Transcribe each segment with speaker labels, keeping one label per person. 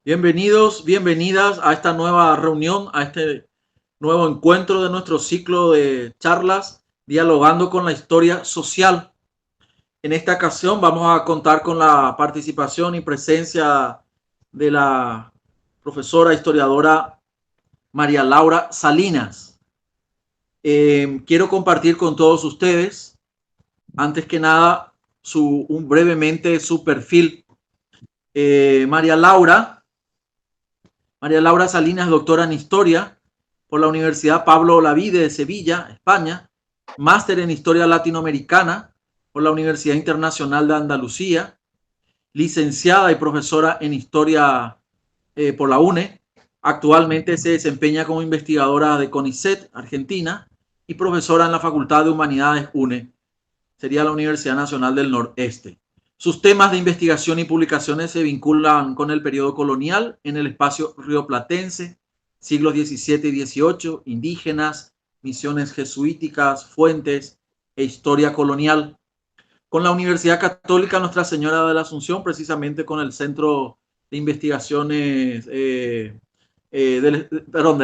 Speaker 1: Bienvenidos, bienvenidas a esta nueva reunión, a este nuevo encuentro de nuestro ciclo de charlas dialogando con la historia social. En esta ocasión vamos a contar con la participación y presencia de la profesora historiadora María Laura Salinas. Quiero compartir con todos ustedes, antes que nada, brevemente su perfil. María Laura Salinas, doctora en Historia por la Universidad Pablo Olavide de Sevilla, España, máster en Historia Latinoamericana por la Universidad Internacional de Andalucía, licenciada y profesora en Historia por la UNE. Actualmente se desempeña como investigadora de CONICET, Argentina, y profesora en la Facultad de Humanidades UNE, sería la Universidad Nacional del Noreste. Sus temas de investigación y publicaciones se vinculan con el periodo colonial en el espacio rioplatense, siglos XVII y XVIII, indígenas, misiones jesuíticas, fuentes e historia colonial. Con la Universidad Católica Nuestra Señora de la Asunción, precisamente con el Centro de Investigaciones, del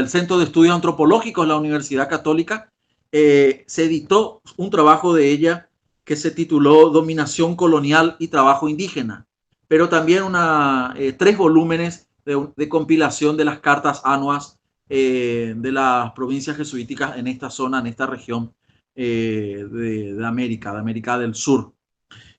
Speaker 1: Centro de Estudios Antropológicos, la Universidad Católica, se editó un trabajo de ella que se tituló Dominación colonial y trabajo indígena, pero también tres volúmenes de compilación de las cartas anuas de las provincias jesuíticas en esta zona, en esta región de América del Sur.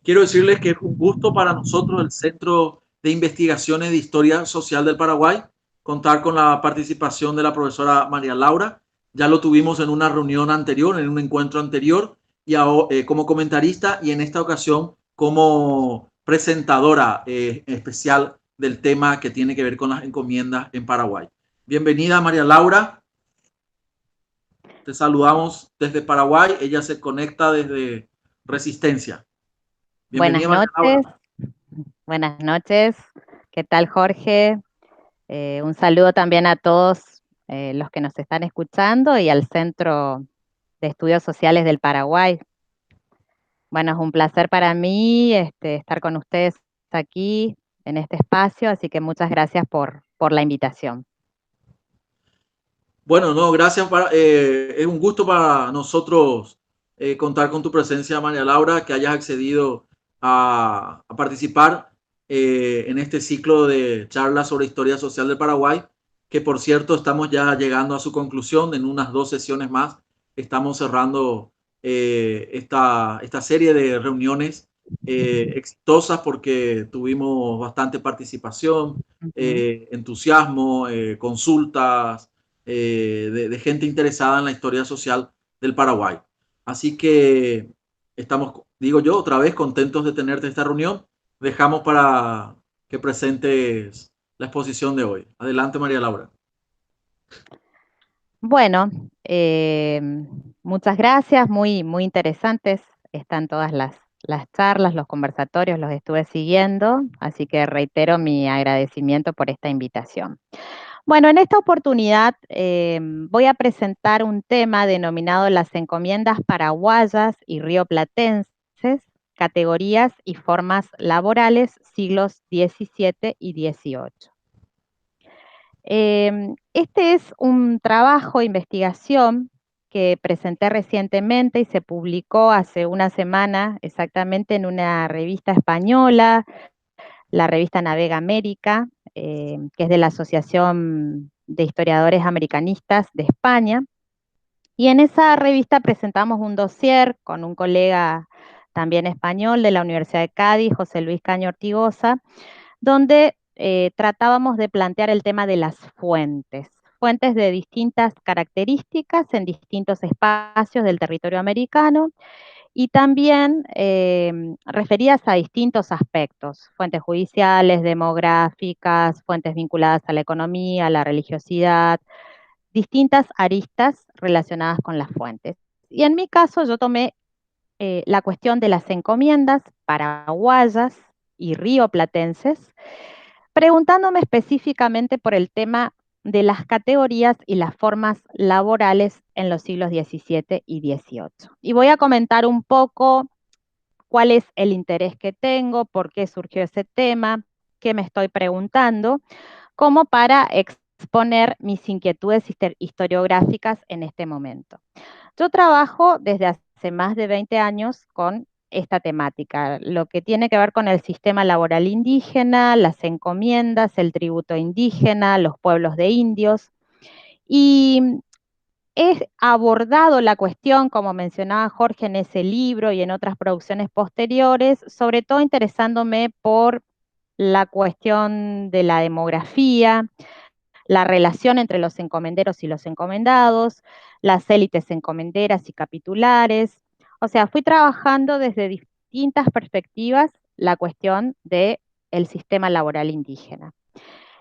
Speaker 1: Quiero decirles que es un gusto para nosotros, el Centro de Investigaciones de Historia Social del Paraguay, contar con la participación de la profesora María Laura. Ya lo tuvimos en una reunión anterior, en un encuentro anterior, y como comentarista, y en esta ocasión como presentadora especial del tema que tiene que ver con las encomiendas en Paraguay. Bienvenida, María Laura. Te saludamos desde Paraguay. Ella se conecta desde Resistencia.
Speaker 2: Buenas
Speaker 1: Bienvenida, María
Speaker 2: noches,
Speaker 1: Laura.
Speaker 2: buenas noches. ¿Qué tal, Jorge? Un saludo también a todos los que nos están escuchando y al Centro de Estudios Sociales del Paraguay. Bueno, es un placer para mí estar con ustedes aquí en este espacio, así que muchas gracias por la invitación.
Speaker 1: Bueno, no, gracias. Es un gusto para nosotros contar con tu presencia, María Laura, que hayas accedido a participar en este ciclo de charlas sobre historia social del Paraguay, que por cierto estamos ya llegando a su conclusión. En unas 2 sesiones más estamos cerrando esta serie de reuniones exitosas porque tuvimos bastante participación,
Speaker 2: Ujú.
Speaker 1: entusiasmo, consultas de gente interesada en la historia social del Paraguay. Así que estamos, digo yo, otra vez contentos de tenerte en esta reunión. Dejamos para que presentes la exposición de hoy. Adelante, María Laura.
Speaker 2: Bueno, muchas gracias, muy interesantes están todas las charlas, los conversatorios, los estuve siguiendo, así que reitero mi agradecimiento por esta invitación. Bueno, en esta oportunidad voy a presentar un tema denominado las encomiendas paraguayas y rioplatenses, categorías y formas laborales, siglos XVII y XVIII. Este es un trabajo de investigación que presenté recientemente y se publicó hace una semana exactamente en una revista española, la revista Navega América, que es de la Asociación de Historiadores Americanistas de España. Y en esa revista presentamos un dossier con un colega también español de la Universidad de Cádiz, José Luis Caño Ortigosa, donde tratábamos de plantear el tema de las fuentes de distintas características en distintos espacios del territorio americano y también referidas a distintos aspectos, fuentes judiciales, demográficas, fuentes vinculadas a la economía, a la religiosidad, distintas aristas relacionadas con las fuentes. Y en mi caso yo tomé la cuestión de las encomiendas paraguayas y rioplatenses, preguntándome específicamente por el tema de las categorías y las formas laborales en los siglos XVII y XVIII. Y voy a comentar un poco cuál es el interés que tengo, por qué surgió ese tema, qué me estoy preguntando, como para exponer mis inquietudes historiográficas en este momento. Yo trabajo desde hace más de 20 años con esta temática, lo que tiene que ver con el sistema laboral indígena, las encomiendas, el tributo indígena, los pueblos de indios. Y he abordado la cuestión, como mencionaba Jorge en ese libro y en otras producciones posteriores, sobre todo interesándome por la cuestión de la demografía, la relación entre los encomenderos y los encomendados, las élites encomenderas y capitulares. O sea, fui trabajando desde distintas perspectivas la cuestión del sistema laboral indígena.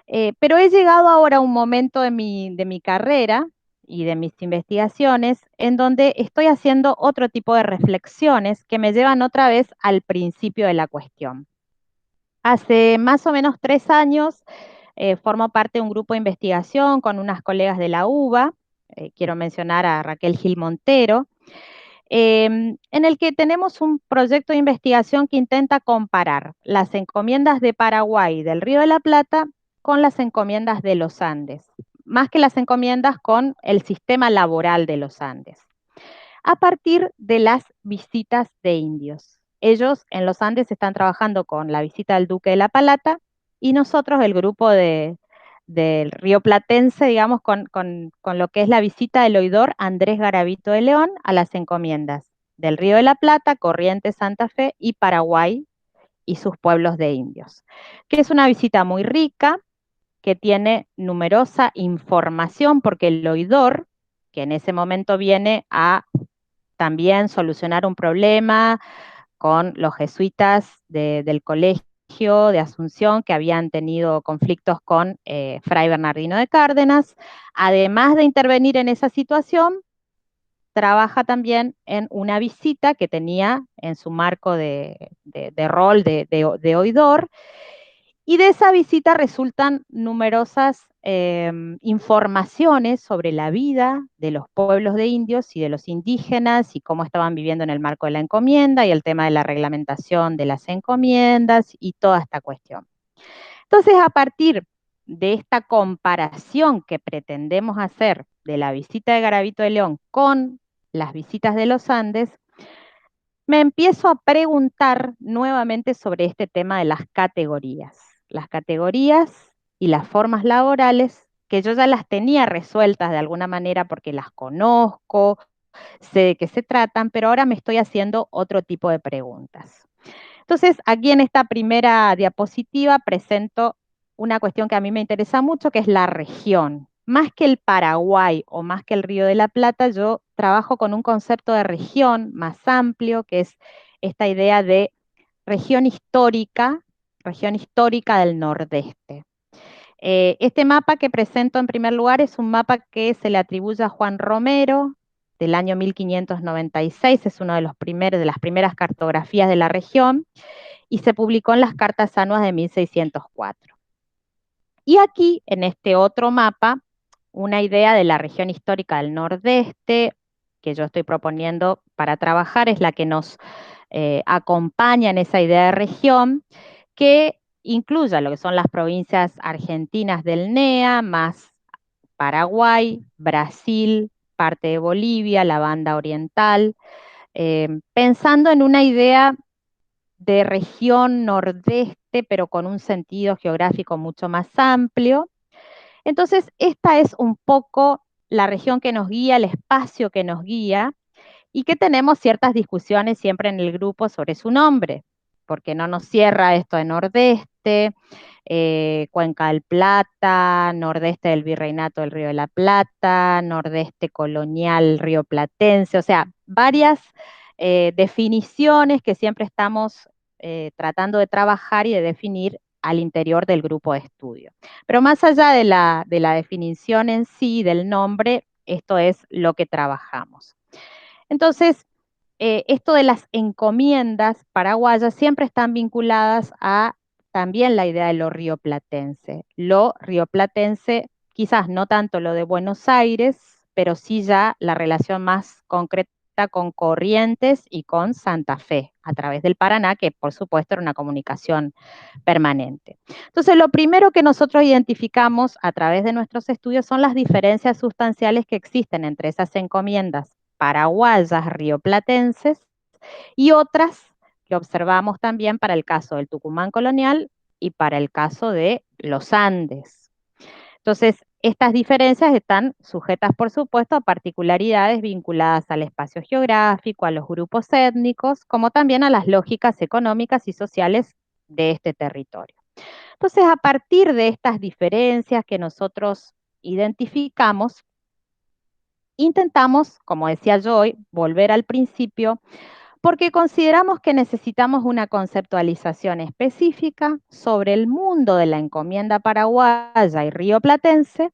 Speaker 2: Pero he llegado ahora a un momento de mi carrera y de mis investigaciones en donde estoy haciendo otro tipo de reflexiones que me llevan otra vez al principio de la cuestión. Hace más o menos 3 años formo parte de un grupo de investigación con unas colegas de la UBA, quiero mencionar a Raquel Gil Montero, en el que tenemos un proyecto de investigación que intenta comparar las encomiendas de Paraguay del Río de la Plata con las encomiendas de los Andes, más que las encomiendas con el sistema laboral de los Andes, a partir de las visitas de indios. Ellos en los Andes están trabajando con la visita del Duque de la Palata y nosotros, el grupo del Río Platense, digamos, con lo que es la visita del oidor Andrés Garavito de León a las encomiendas del Río de la Plata, Corrientes, Santa Fe y Paraguay y sus pueblos de indios, que es una visita muy rica, que tiene numerosa información, porque el oidor, que en ese momento viene a también solucionar un problema con los jesuitas del colegio de Asunción, que habían tenido conflictos con Fray Bernardino de Cárdenas. Además de intervenir en esa situación, trabaja también en una visita que tenía en su marco de rol de oidor, y de esa visita resultan numerosas informaciones sobre la vida de los pueblos de indios y de los indígenas y cómo estaban viviendo en el marco de la encomienda y el tema de la reglamentación de las encomiendas y toda esta cuestión. Entonces, a partir de esta comparación que pretendemos hacer de la visita de Garavito de León con las visitas de los Andes, me empiezo a preguntar nuevamente sobre este tema de las categorías y las formas laborales, que yo ya las tenía resueltas de alguna manera porque las conozco, sé de qué se tratan, pero ahora me estoy haciendo otro tipo de preguntas. Entonces, aquí en esta primera diapositiva presento una cuestión que a mí me interesa mucho, que es la región. Más que el Paraguay o más que el Río de la Plata, yo trabajo con un concepto de región más amplio, que es esta idea de región histórica del Nordeste. Este mapa que presento en primer lugar es un mapa que se le atribuye a Juan Romero del año 1596, es uno de de las primeras cartografías de la región y se publicó en las Cartas Anuas de 1604. Y aquí, en este otro mapa, una idea de la región histórica del Nordeste que yo estoy proponiendo para trabajar es la que nos acompaña en esa idea de región, que incluya lo que son las provincias argentinas del NEA, más Paraguay, Brasil, parte de Bolivia, la banda oriental, pensando en una idea de región nordeste, pero con un sentido geográfico mucho más amplio. Entonces, esta es un poco la región que nos guía, el espacio que nos guía, y que tenemos ciertas discusiones siempre en el grupo sobre su nombre, porque no nos cierra esto de Nordeste, Cuenca del Plata, Nordeste del Virreinato del Río de la Plata, Nordeste colonial Río Platense, o sea, varias definiciones que siempre estamos tratando de trabajar y de definir al interior del grupo de estudio. Pero más allá de la definición en sí, del nombre, esto es lo que trabajamos. Entonces, esto de las encomiendas paraguayas siempre están vinculadas a también la idea de lo rioplatense. Lo rioplatense, quizás no tanto lo de Buenos Aires, pero sí ya la relación más concreta conecta con Corrientes y con Santa Fe a través del Paraná, que por supuesto era una comunicación permanente. Entonces, lo primero que nosotros identificamos a través de nuestros estudios son las diferencias sustanciales que existen entre esas encomiendas paraguayas, rioplatenses y otras que observamos también para el caso del Tucumán colonial y para el caso de los Andes. Entonces, estas diferencias están sujetas, por supuesto, a particularidades vinculadas al espacio geográfico, a los grupos étnicos, como también a las lógicas económicas y sociales de este territorio. Entonces, a partir de estas diferencias que nosotros identificamos, intentamos, como decía yo hoy, volver al principio, porque consideramos que necesitamos una conceptualización específica sobre el mundo de la encomienda paraguaya y rioplatense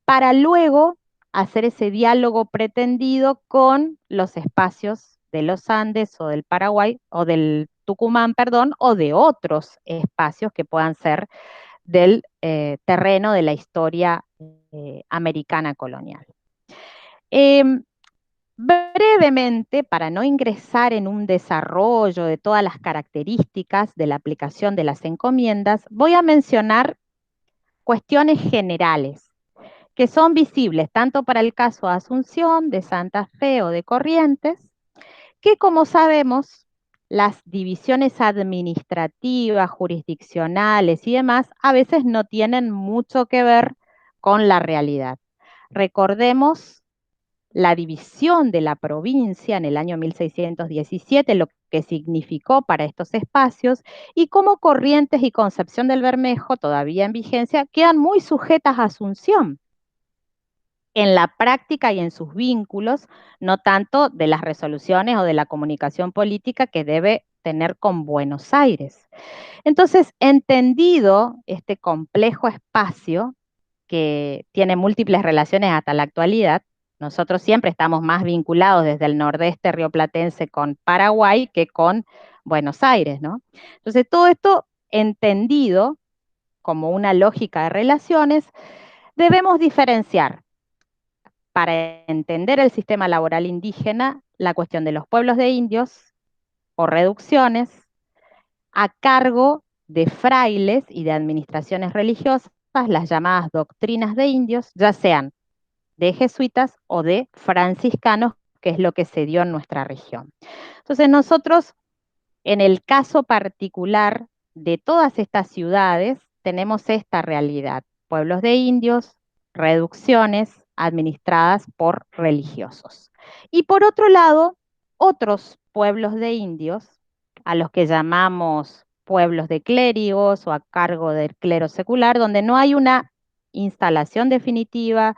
Speaker 2: para luego hacer ese diálogo pretendido con los espacios de los Andes o del Paraguay o del Tucumán, perdón, o de otros espacios que puedan ser del terreno de la historia americana colonial. Eh, Brevemente, para no ingresar en un desarrollo de todas las características de la aplicación de las encomiendas, voy a mencionar cuestiones generales que son visibles tanto para el caso de Asunción, de Santa Fe o de Corrientes, que como sabemos, las divisiones administrativas, jurisdiccionales y demás a veces no tienen mucho que ver con la realidad. Recordemos la división de la provincia en el año 1617, lo que significó para estos espacios, y cómo Corrientes y Concepción del Bermejo, todavía en vigencia, quedan muy sujetas a Asunción en la práctica y en sus vínculos, no tanto de las resoluciones o de la comunicación política que debe tener con Buenos Aires. Entonces, entendido este complejo espacio que tiene múltiples relaciones hasta la actualidad, nosotros siempre estamos más vinculados desde el nordeste rioplatense con Paraguay que con Buenos Aires, ¿no? Entonces, todo esto entendido como una lógica de relaciones, debemos diferenciar para entender el sistema laboral indígena la cuestión de los pueblos de indios o reducciones a cargo de frailes y de administraciones religiosas, las llamadas doctrinas de indios, ya sean de jesuitas o de franciscanos, que es lo que se dio en nuestra región. Entonces nosotros, en el caso particular de todas estas ciudades, tenemos esta realidad, pueblos de indios, reducciones administradas por religiosos. Y por otro lado, otros pueblos de indios, a los que llamamos pueblos de clérigos o a cargo del clero secular, donde no hay una instalación definitiva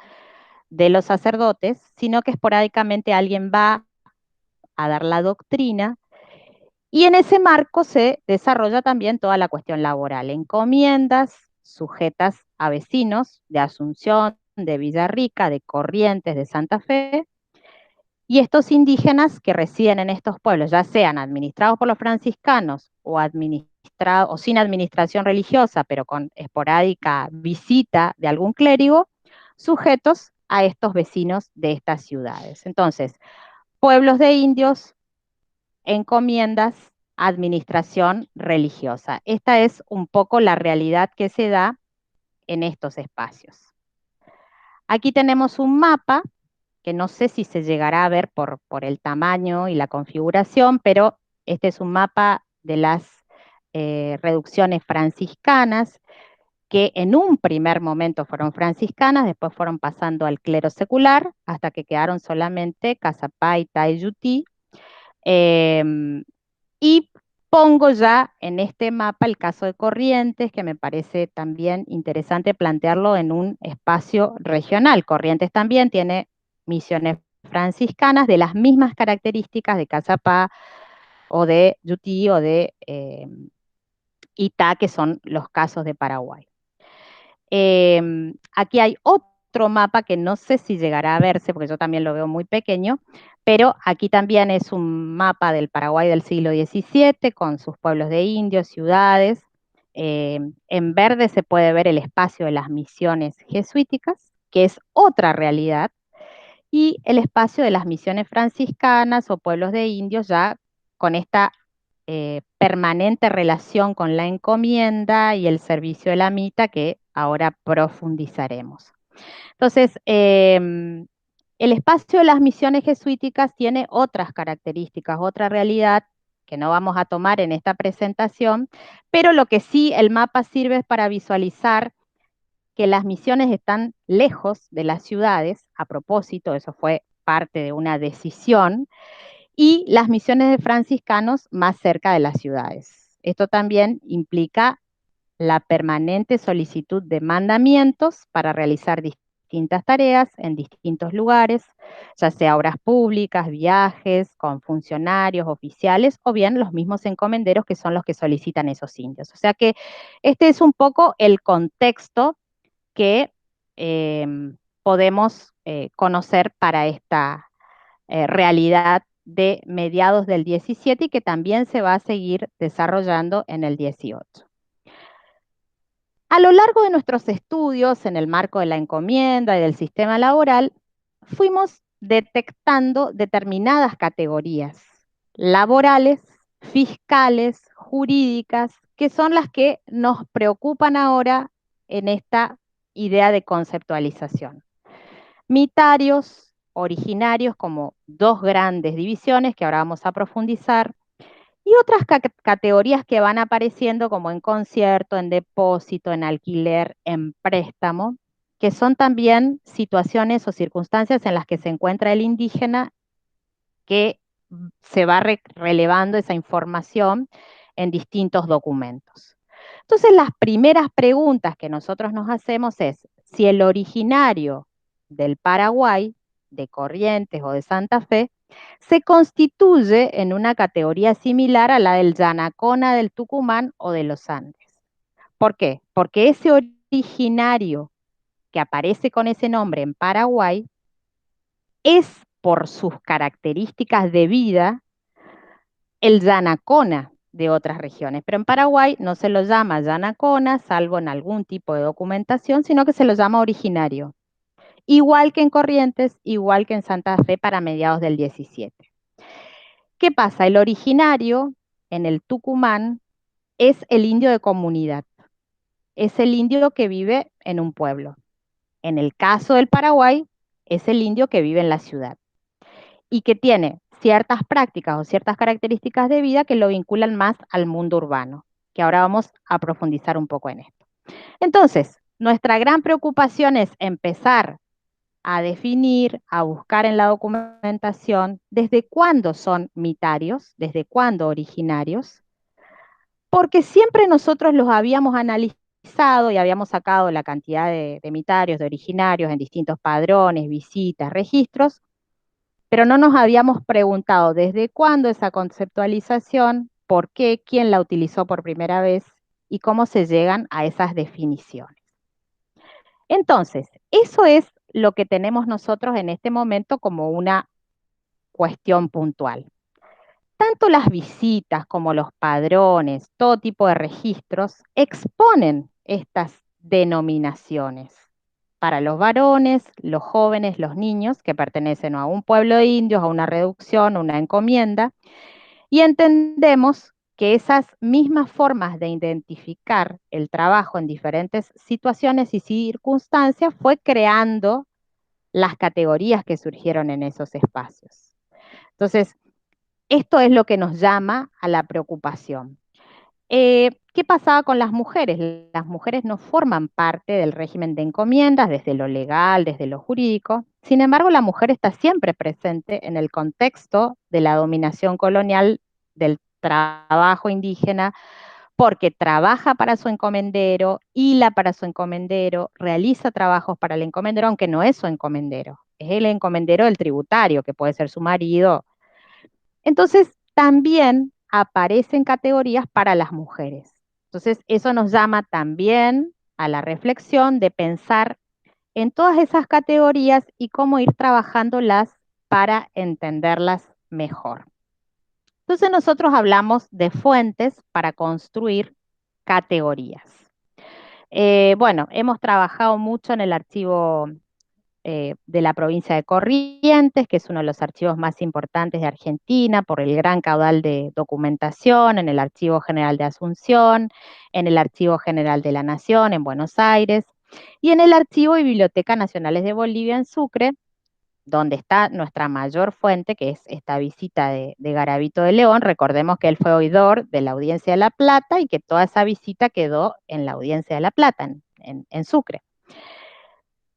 Speaker 2: de los sacerdotes, sino que esporádicamente alguien va a dar la doctrina y en ese marco se desarrolla también toda la cuestión laboral, encomiendas sujetas a vecinos de Asunción, de Villarrica, de Corrientes, de Santa Fe, y estos indígenas que residen en estos pueblos, ya sean administrados por los franciscanos o administrados o sin administración religiosa, pero con esporádica visita de algún clérigo, sujetos a estos vecinos de estas ciudades. Entonces, pueblos de indios, encomiendas, administración religiosa. Esta es un poco la realidad que se da en estos espacios. Aquí tenemos un mapa que no sé si se llegará a ver por el tamaño y la configuración, pero este es un mapa de las reducciones franciscanas, que en un primer momento fueron franciscanas, después fueron pasando al clero secular, hasta que quedaron solamente Casapaita y Yutí. Y pongo ya en este mapa el caso de Corrientes, que me parece también interesante plantearlo en un espacio regional. Corrientes también tiene misiones franciscanas de las mismas características de Cazapá o de Yutí o de Itá, que son los casos de Paraguay. Aquí hay otro mapa que no sé si llegará a verse, porque yo también lo veo muy pequeño, pero aquí también es un mapa del Paraguay del siglo XVII con sus pueblos de indios, ciudades. En verde se puede ver el espacio de las misiones jesuíticas, que es otra realidad, y el espacio de las misiones franciscanas o pueblos de indios, ya con esta permanente relación con la encomienda y el servicio de la mita que ahora profundizaremos. Entonces, el espacio de las misiones jesuíticas tiene otras características, otra realidad que no vamos a tomar en esta presentación, pero lo que sí el mapa sirve es para visualizar que las misiones están lejos de las ciudades, a propósito, eso fue parte de una decisión, y las misiones de franciscanos más cerca de las ciudades. Esto también implica la permanente solicitud de mandamientos para realizar distintas tareas en distintos lugares, ya sea obras públicas, viajes, con funcionarios, oficiales o bien los mismos encomenderos que son los que solicitan esos indios. O sea que este es un poco el contexto que podemos conocer para esta realidad de mediados del 17 y que también se va a seguir desarrollando en el 18. A lo largo de nuestros estudios en el marco de la encomienda y del sistema laboral, fuimos detectando determinadas categorías laborales, fiscales, jurídicas, que son las que nos preocupan ahora en esta idea de conceptualización. Mitarios, originarios como dos grandes divisiones que ahora vamos a profundizar, y otras categorías que van apareciendo como en concierto, en depósito, en alquiler, en préstamo, que son también situaciones o circunstancias en las que se encuentra el indígena que se va relevando esa información en distintos documentos. Entonces, las primeras preguntas que nosotros nos hacemos es si el originario del Paraguay, de Corrientes o de Santa Fe, se constituye en una categoría similar a la del Yanacona del Tucumán o de los Andes. ¿Por qué? Porque ese originario que aparece con ese nombre en Paraguay es por sus características de vida el Yanacona de otras regiones, pero en Paraguay no se lo llama Yanacona, salvo en algún tipo de documentación, sino que se lo llama originario. Igual que en Corrientes, igual que en Santa Fe para mediados del 17. ¿Qué pasa? El originario en el Tucumán es el indio de comunidad, es el indio que vive en un pueblo. En el caso del Paraguay, es el indio que vive en la ciudad y que tiene ciertas prácticas o ciertas características de vida que lo vinculan más al mundo urbano, que ahora vamos a profundizar un poco en esto. Entonces, nuestra gran preocupación es empezar a definir, a buscar en la documentación desde cuándo son mitarios, desde cuándo originarios, porque siempre nosotros los habíamos analizado y habíamos sacado la cantidad de mitarios, de originarios en distintos padrones, visitas, registros, pero no nos habíamos preguntado desde cuándo esa conceptualización, por qué, quién la utilizó por primera vez y cómo se llegan a esas definiciones. Entonces, eso es lo que tenemos nosotros en este momento como una cuestión puntual. Tanto las visitas como los padrones, todo tipo de registros, exponen estas denominaciones para los varones, los jóvenes, los niños que pertenecen a un pueblo de indios, a una reducción, a una encomienda, y entendemos que esas mismas formas de identificar el trabajo en diferentes situaciones y circunstancias fue creando las categorías que surgieron en esos espacios. Entonces, esto es lo que nos llama a la preocupación. ¿Qué pasaba con las mujeres? Las mujeres no forman parte del régimen de encomiendas desde lo legal, desde lo jurídico. Sin embargo, la mujer está siempre presente en el contexto de la dominación colonial del trabajo indígena porque trabaja para su encomendero, hila para su encomendero, realiza trabajos para el encomendero, aunque no es su encomendero, es el encomendero del tributario, que puede ser su marido. Entonces, también aparecen categorías para las mujeres. Entonces, eso nos llama también a la reflexión de pensar en todas esas categorías y cómo ir trabajándolas para entenderlas mejor. Entonces, nosotros hablamos de fuentes para construir categorías. Bueno, hemos trabajado mucho en el archivo de la provincia de Corrientes, que es uno de los archivos más importantes de Argentina por el gran caudal de documentación, en el Archivo General de Asunción, en el Archivo General de la Nación en Buenos Aires y en el Archivo y Biblioteca Nacionales de Bolivia en Sucre, donde está nuestra mayor fuente, que es esta visita de Garavito de León. Recordemos que él fue oidor de la Audiencia de La Plata y que toda esa visita quedó en la Audiencia de La Plata, en Sucre.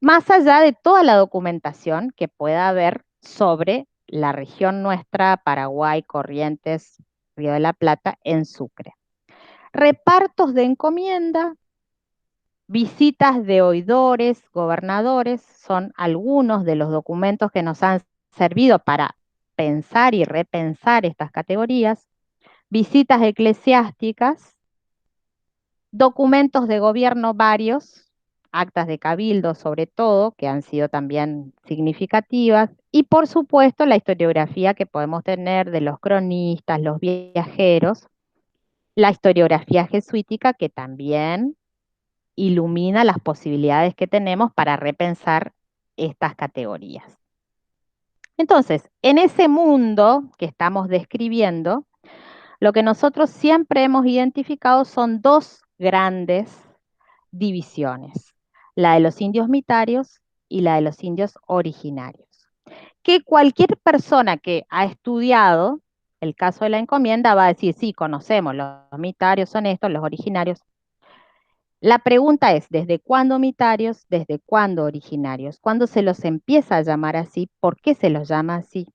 Speaker 2: Más allá de toda la documentación que pueda haber sobre la región nuestra, Paraguay, Corrientes, Río de la Plata, en Sucre. Repartos de encomienda, visitas de oidores, gobernadores, son algunos de los documentos que nos han servido para pensar y repensar estas categorías. Visitas eclesiásticas, documentos de gobierno varios, actas de cabildo sobre todo, que han sido también significativas, y por supuesto la historiografía que podemos tener de los cronistas, los viajeros, la historiografía jesuítica que también ilumina las posibilidades que tenemos para repensar estas categorías. Entonces, en ese mundo que estamos describiendo, lo que nosotros siempre hemos identificado son dos grandes divisiones, la de los indios mitarios y la de los indios originarios. Que cualquier persona que ha estudiado el caso de la encomienda va a decir, sí, conocemos, los mitarios son estos, los originarios. La pregunta es, ¿desde cuándo mitarios? ¿Desde cuándo originarios? ¿Cuándo se los empieza a llamar así? ¿Por qué se los llama así?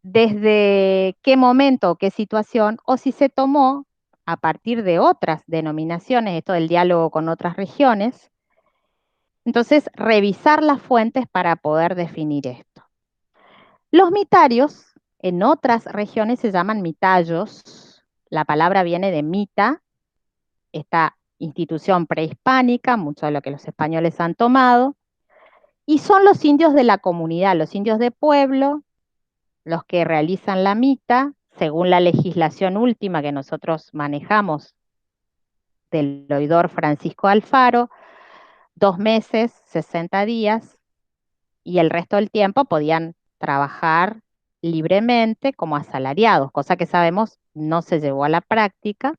Speaker 2: ¿Desde qué momento o qué situación? O si se tomó a partir de otras denominaciones, esto del diálogo con otras regiones. Entonces, revisar las fuentes para poder definir esto. Los mitarios en otras regiones se llaman mitayos. La palabra viene de mita, esta institución prehispánica, mucho de lo que los españoles han tomado, y son los indios de la comunidad, los indios de pueblo, los que realizan la mita, según la legislación última que nosotros manejamos del oidor Francisco Alfaro, 2 meses, 60 días, y el resto del tiempo podían trabajar libremente como asalariados, cosa que sabemos no se llevó a la práctica.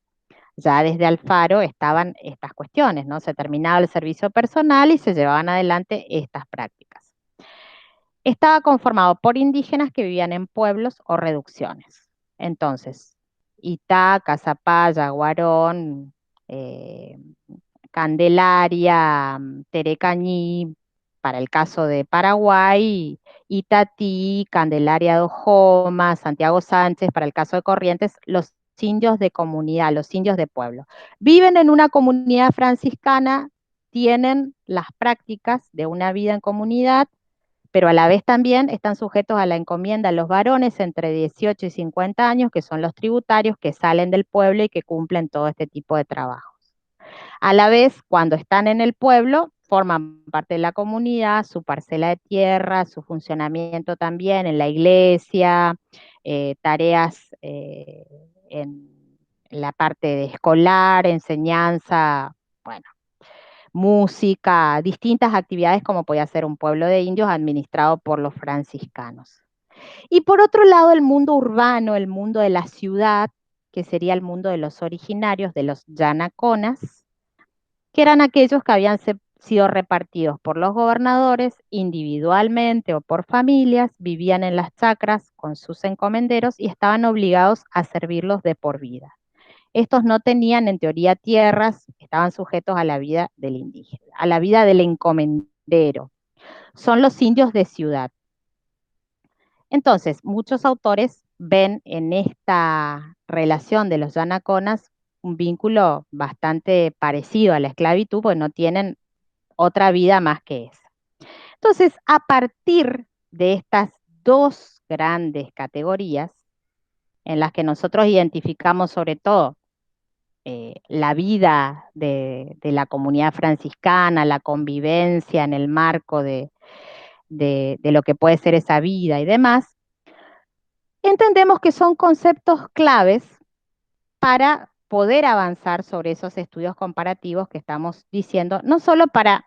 Speaker 2: Ya desde Alfaro estaban estas cuestiones, ¿no? Se terminaba el servicio personal y se llevaban adelante estas prácticas. Estaba conformado por indígenas que vivían en pueblos o reducciones. Entonces, Itá, Cazapaya, Guarón, eh, Candelaria, Terecañí, para el caso de Paraguay, Itatí, Candelaria de Ojoma, Santiago Sánchez, para el caso de Corrientes, los indios de comunidad, los indios de pueblo. Viven en una comunidad franciscana, tienen las prácticas de una vida en comunidad, pero a la vez también están sujetos a la encomienda los varones entre 18 y 50 años, que son los tributarios que salen del pueblo y que cumplen todo este tipo de trabajos. A la vez, cuando están en el pueblo, forman parte de la comunidad, su parcela de tierra, su funcionamiento también en la iglesia, tareas en la parte de escolar, enseñanza, bueno, música, distintas actividades como podía ser un pueblo de indios administrado por los franciscanos. Y por otro lado, el mundo urbano, el mundo de la ciudad, que sería el mundo de los originarios, de los yanaconas, que eran aquellos que habían sido repartidos por los gobernadores individualmente o por familias, vivían en las chacras con sus encomenderos y estaban obligados a servirlos de por vida. Estos no tenían en teoría tierras, estaban sujetos a la vida del indígena, a la vida del encomendero. Son los indios de ciudad. Entonces, muchos autores ven en esta relación de los yanaconas un vínculo bastante parecido a la esclavitud, pues no tienen otra vida más que esa. Entonces, a partir de estas dos grandes categorías, en las que nosotros identificamos sobre todo la vida de la comunidad franciscana, la convivencia en el marco de lo que puede ser esa vida y demás, entendemos que son conceptos claves para poder avanzar sobre esos estudios comparativos que estamos diciendo, no solo para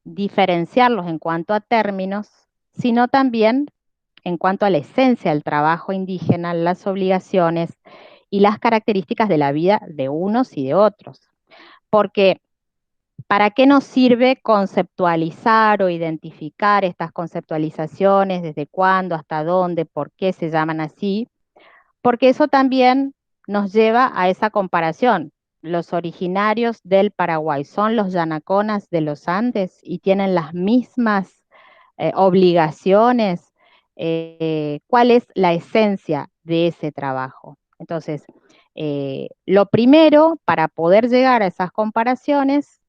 Speaker 2: diferenciarlos en cuanto a términos, sino también en cuanto a la esencia del trabajo indígena, las obligaciones y las características de la vida de unos y de otros. Porque ¿para qué nos sirve conceptualizar o identificar estas conceptualizaciones? ¿Desde cuándo, hasta dónde, por qué se llaman así? Porque eso también nos lleva a esa comparación. Los originarios del Paraguay son los yanaconas de los Andes y tienen las mismas obligaciones. ¿Cuál es la esencia de ese trabajo? Entonces, lo primero para poder llegar a esas comparaciones,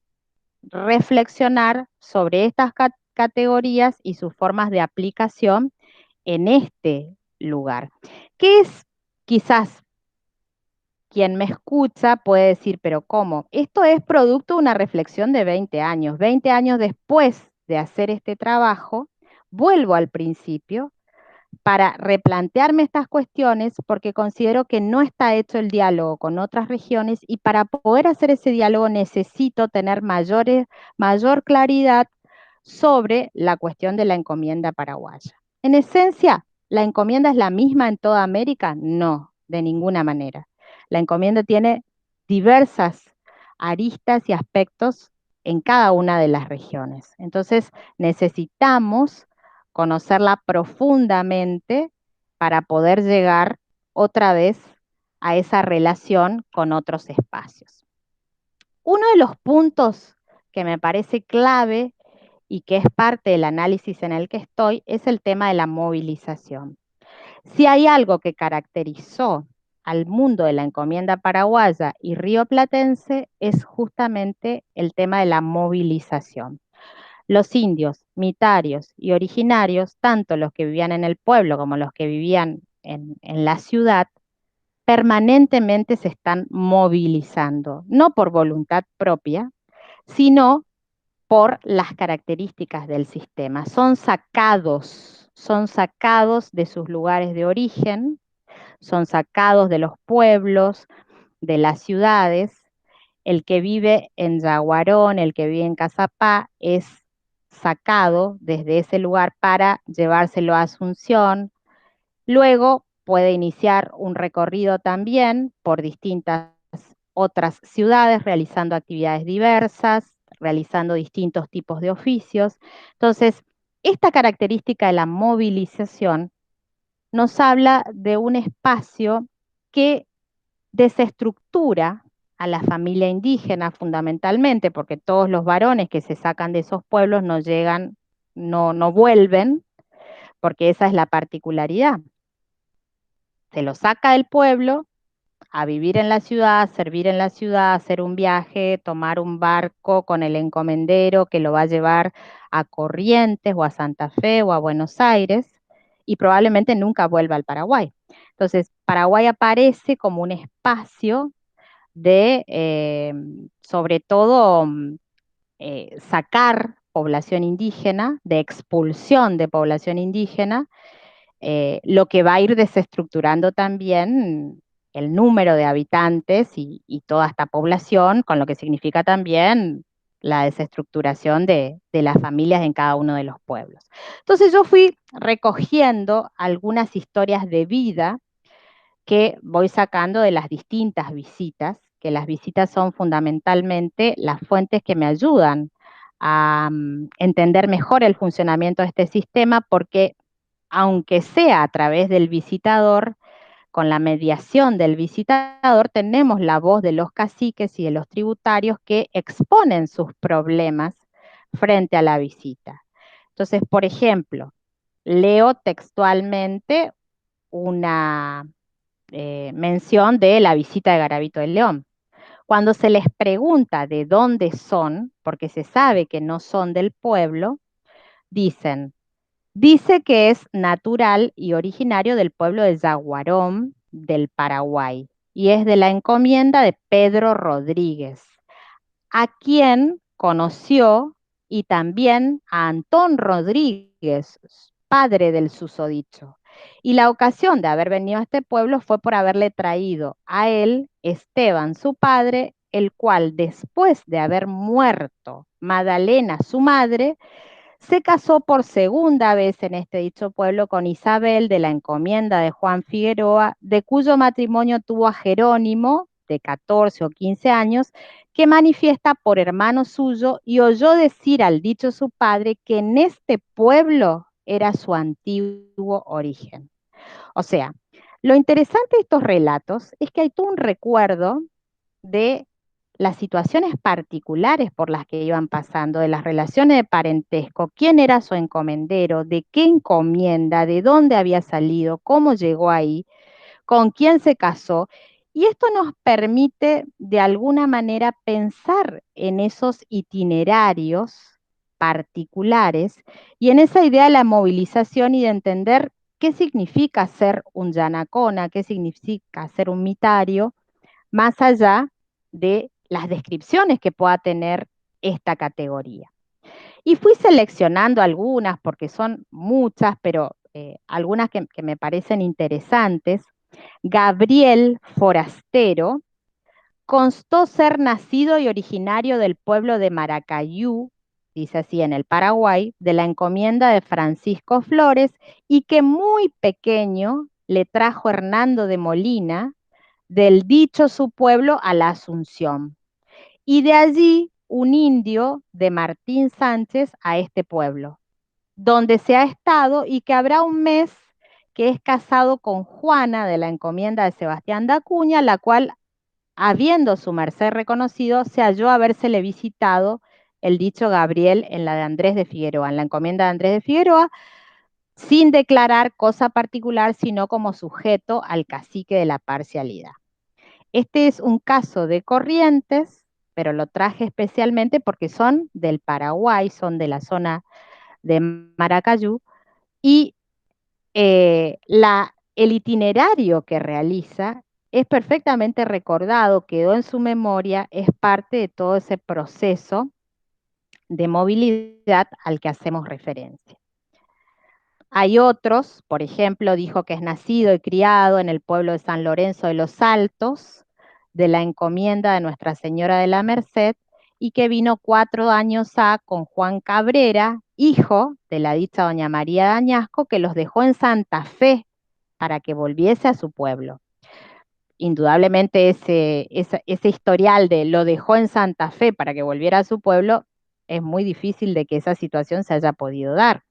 Speaker 2: reflexionar sobre estas categorías y sus formas de aplicación en este lugar. ¿Qué es quizás quien me escucha puede decir, pero ¿cómo? Esto es producto de una reflexión de 20 años. 20 años después de hacer este trabajo, vuelvo al principio para replantearme estas cuestiones porque considero que no está hecho el diálogo con otras regiones y para poder hacer ese diálogo necesito tener mayor claridad sobre la cuestión de la encomienda paraguaya. En esencia, ¿la encomienda es la misma en toda América? No, de ninguna manera. La encomienda tiene diversas aristas y aspectos en cada una de las regiones. Entonces, necesitamos conocerla profundamente para poder llegar otra vez a esa relación con otros espacios. Uno de los puntos que me parece clave y que es parte del análisis en el que estoy es el tema de la movilización. Si hay algo que caracterizó al mundo de la encomienda paraguaya y rioplatense es justamente el tema de la movilización. Los indios, mitarios y originarios, tanto los que vivían en el pueblo como los que vivían en la ciudad, permanentemente se están movilizando, no por voluntad propia, sino por las características del sistema. Son sacados de sus lugares de origen, son sacados de los pueblos, de las ciudades. El que vive en Yaguarón, el que vive en Cazapá, es sacado desde ese lugar para llevárselo a Asunción. Luego puede iniciar un recorrido también por distintas otras ciudades, realizando actividades diversas, realizando distintos tipos de oficios. Entonces, esta característica de la movilización nos habla de un espacio que desestructura a la familia indígena fundamentalmente, porque todos los varones que se sacan de esos pueblos no llegan, no vuelven, porque esa es la particularidad. Se los saca del pueblo a vivir en la ciudad, servir en la ciudad, hacer un viaje, tomar un barco con el encomendero que lo va a llevar a Corrientes o a Santa Fe o a Buenos Aires y probablemente nunca vuelva al Paraguay. Entonces, Paraguay aparece como un espacio de, sobre todo, sacar población indígena, de expulsión de población indígena, lo que va a ir desestructurando también el número de habitantes y toda esta población, con lo que significa también la desestructuración de las familias en cada uno de los pueblos. Entonces yo fui recogiendo algunas historias de vida que voy sacando de las distintas visitas, que las visitas son fundamentalmente las fuentes que me ayudan a entender mejor el funcionamiento de este sistema, porque aunque sea a través del visitador, con la mediación del visitador, tenemos la voz de los caciques y de los tributarios que exponen sus problemas frente a la visita. Entonces, por ejemplo, leo textualmente una mención de la visita de Garavito del León. Cuando se les pregunta de dónde son, porque se sabe que no son del pueblo, dicen, dice que es natural y originario del pueblo de Yaguarón, del Paraguay, y es de la encomienda de Pedro Rodríguez, a quien conoció y también a Antón Rodríguez, padre del susodicho. Y la ocasión de haber venido a este pueblo fue por haberle traído a él, Esteban, su padre, el cual después de haber muerto Madalena, su madre, se casó por segunda vez en este dicho pueblo con Isabel de la encomienda de Juan Figueroa, de cuyo matrimonio tuvo a Jerónimo, de 14 o 15 años, que manifiesta por hermano suyo y oyó decir al dicho su padre que en este pueblo era su antiguo origen. O sea, lo interesante de estos relatos es que hay todo un recuerdo de las situaciones particulares por las que iban pasando, de las relaciones de parentesco, quién era su encomendero, de qué encomienda, de dónde había salido, cómo llegó ahí, con quién se casó. Y esto nos permite de alguna manera pensar en esos itinerarios particulares y en esa idea de la movilización y de entender qué significa ser un yanacona, qué significa ser un mitario, más allá de las descripciones que pueda tener esta categoría. Y fui seleccionando algunas porque son muchas, pero algunas que me parecen interesantes. Gabriel Forastero constó ser nacido y originario del pueblo de Maracayú, dice así, en el Paraguay, de la encomienda de Francisco Flores, y que muy pequeño le trajo Hernando de Molina, del dicho su pueblo, a la Asunción. Y de allí un indio de Martín Sánchez a este pueblo, donde se ha estado y que habrá un mes que es casado con Juana de la encomienda de Sebastián de Acuña, la cual, habiendo su merced reconocido, se halló habérsele visitado el dicho Gabriel en la de Andrés de Figueroa, en la encomienda de Andrés de Figueroa, sin declarar cosa particular, sino como sujeto al cacique de la parcialidad. Este es un caso de Corrientes, pero lo traje especialmente porque son del Paraguay, son de la zona de Maracayú, y el itinerario que realiza es perfectamente recordado, quedó en su memoria, es parte de todo ese proceso de movilidad al que hacemos referencia. Hay otros, por ejemplo, dijo que es nacido y criado en el pueblo de San Lorenzo de los Altos, de la encomienda de Nuestra Señora de la Merced, y que vino 4 años con Juan Cabrera, hijo de la dicha doña María de Añasco, que los dejó en Santa Fe para que volviese a su pueblo. Indudablemente ese historial de lo dejó en Santa Fe para que volviera a su pueblo, es muy difícil de que esa situación se haya podido dar.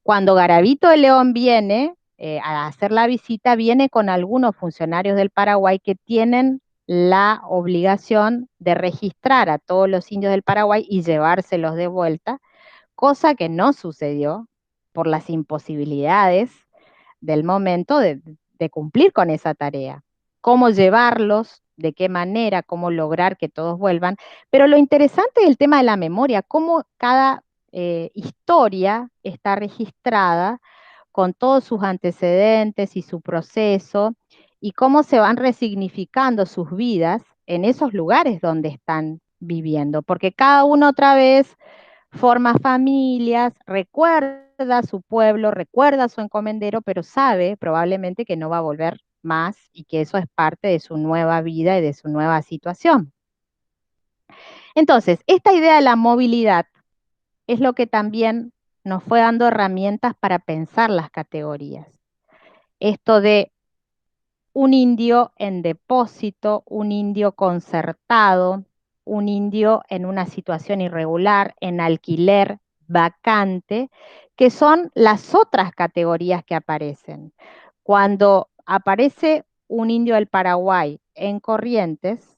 Speaker 2: Cuando Garavito de León viene a hacer la visita, viene con algunos funcionarios del Paraguay que tienen la obligación de registrar a todos los indios del Paraguay y llevárselos de vuelta, cosa que no sucedió por las imposibilidades del momento de cumplir con esa tarea. Cómo llevarlos, de qué manera, cómo lograr que todos vuelvan. Pero lo interesante es el tema de la memoria, cómo cada historia está registrada con todos sus antecedentes y su proceso y cómo se van resignificando sus vidas en esos lugares donde están viviendo, porque cada uno otra vez forma familias, recuerda su pueblo, recuerda su encomendero, pero sabe probablemente que no va a volver más y que eso es parte de su nueva vida y de su nueva situación. Entonces, esta idea de la movilidad es lo que también nos fue dando herramientas para pensar las categorías. Esto de un indio en depósito, un indio concertado, un indio en una situación irregular, en alquiler, vacante, que son las otras categorías que aparecen. Cuando aparece un indio del Paraguay en Corrientes,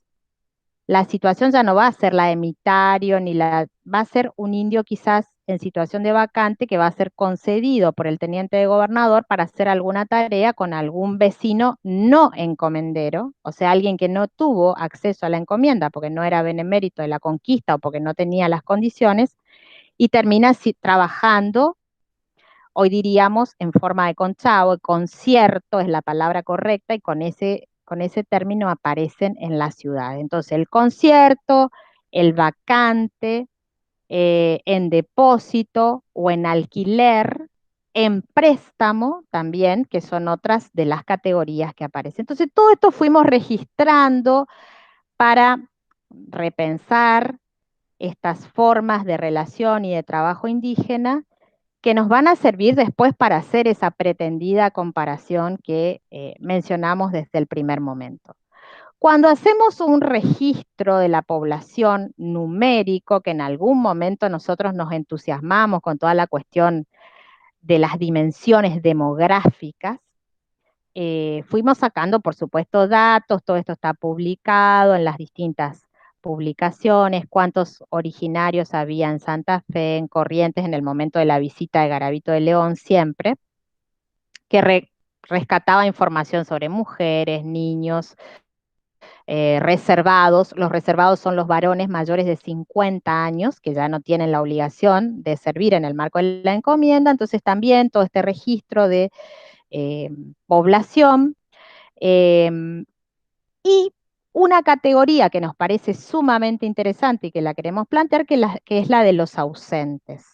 Speaker 2: la situación ya no va a ser la de mitario, va a ser un indio quizás en situación de vacante que va a ser concedido por el teniente de gobernador para hacer alguna tarea con algún vecino no encomendero, o sea, alguien que no tuvo acceso a la encomienda porque no era benemérito de la conquista o porque no tenía las condiciones, y termina trabajando, hoy diríamos en forma de conchavo, concierto es la palabra correcta, y con ese término aparecen en la ciudad. Entonces, el concierto, el vacante, en depósito o en alquiler, en préstamo también, que son otras de las categorías que aparecen. Entonces, todo esto fuimos registrando para repensar estas formas de relación y de trabajo indígena que nos van a servir después para hacer esa pretendida comparación que mencionamos desde el primer momento. Cuando hacemos un registro de la población numérico, que en algún momento nosotros nos entusiasmamos con toda la cuestión de las dimensiones demográficas, fuimos sacando, por supuesto, datos, todo esto está publicado en las distintas publicaciones, cuántos originarios había en Santa Fe, en Corrientes, en el momento de la visita de Garavito de León, siempre, que rescataba información sobre mujeres, niños, reservados. Los reservados son los varones mayores de 50 años, que ya no tienen la obligación de servir en el marco de la encomienda, entonces también todo este registro de población. Y una categoría que nos parece sumamente interesante y que la queremos plantear, que es la de los ausentes.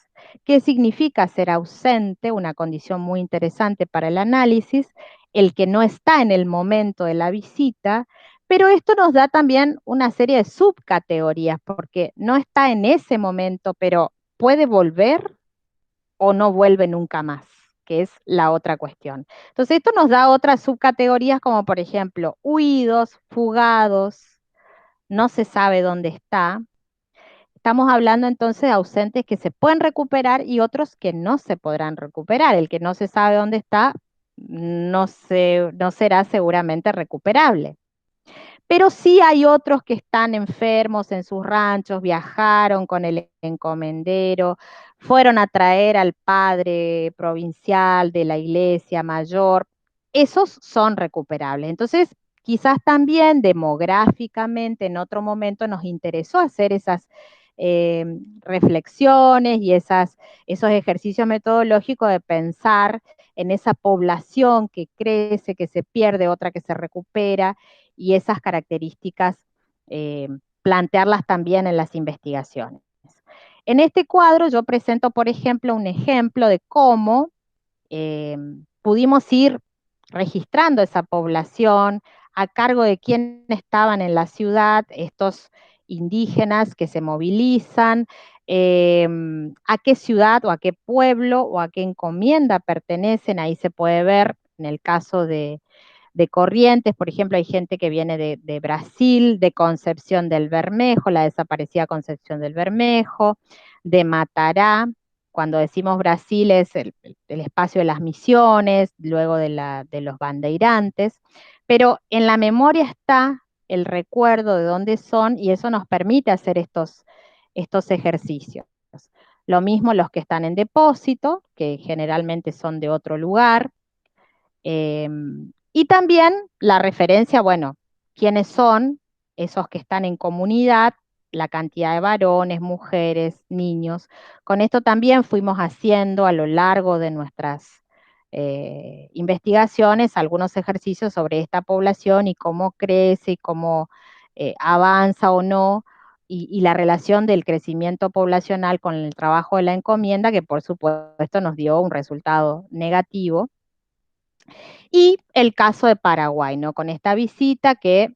Speaker 2: ¿Qué significa ser ausente? Una condición muy interesante para el análisis, el que no está en el momento de la visita, pero esto nos da también una serie de subcategorías, porque no está en ese momento, pero puede volver o no vuelve nunca más, que es la otra cuestión. Entonces, esto nos da otras subcategorías como, por ejemplo, huidos, fugados, no se sabe dónde está. Estamos hablando entonces de ausentes que se pueden recuperar y otros que no se podrán recuperar. El que no se sabe dónde está no será seguramente recuperable. Pero sí hay otros que están enfermos en sus ranchos, viajaron con el encomendero, fueron a traer al padre provincial de la iglesia mayor. Esos son recuperables. Entonces, quizás también demográficamente en otro momento nos interesó hacer esas eh, reflexiones y esos ejercicios metodológicos de pensar en esa población que crece, que se pierde, otra que se recupera y esas características eh, plantearlas también en las investigaciones. En este cuadro yo presento, por ejemplo, un ejemplo de cómo pudimos ir registrando esa población a cargo de quién estaban en la ciudad, estos indígenas que se movilizan, a qué ciudad o a qué pueblo o a qué encomienda pertenecen. Ahí se puede ver en el caso de Corrientes, por ejemplo, hay gente que viene de Brasil, de Concepción del Bermejo, la desaparecida Concepción del Bermejo, de Matará. Cuando decimos Brasil es el espacio de las misiones, luego de los bandeirantes, pero en la memoria está el recuerdo de dónde son y eso nos permite hacer estos ejercicios. Lo mismo los que están en depósito, que generalmente son de otro lugar, eh, y también la referencia, bueno, quiénes son esos que están en comunidad, la cantidad de varones, mujeres, niños. Con esto también fuimos haciendo a lo largo de nuestras investigaciones algunos ejercicios sobre esta población y cómo crece y cómo avanza o no, y la relación del crecimiento poblacional con el trabajo de la encomienda, que por supuesto nos dio un resultado negativo. Y el caso de Paraguay, ¿no? Con esta visita que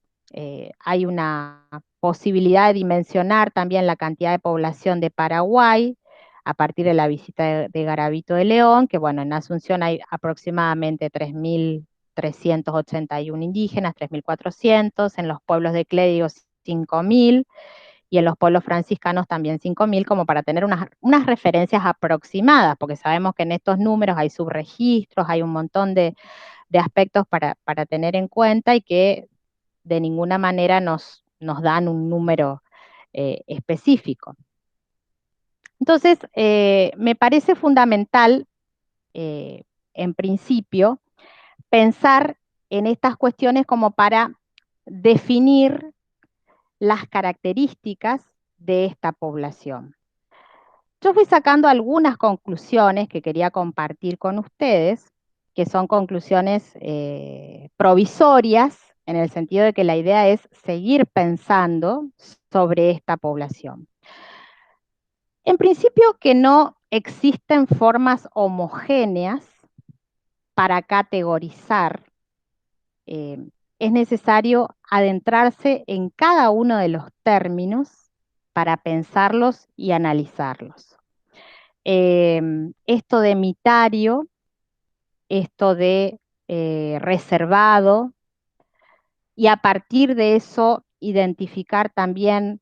Speaker 2: hay una posibilidad de dimensionar también la cantidad de población de Paraguay a partir de la visita de Garavito de León, que bueno, en Asunción hay aproximadamente 3.381 indígenas, 3.400, en los pueblos de Clédigo 5.000 y en los pueblos franciscanos también 5.000, como para tener unas referencias aproximadas, porque sabemos que en estos números hay subregistros, hay un montón de aspectos para tener en cuenta y que de ninguna manera nos dan un número específico. Entonces, me parece fundamental, en principio, pensar en estas cuestiones como para definir las características de esta población. Yo fui sacando algunas conclusiones que quería compartir con ustedes, que son conclusiones provisorias, en el sentido de que la idea es seguir pensando sobre esta población. En principio, que no existen formas homogéneas para categorizar es necesario adentrarse en cada uno de los términos para pensarlos y analizarlos. Esto de mitario, esto de reservado, y a partir de eso identificar también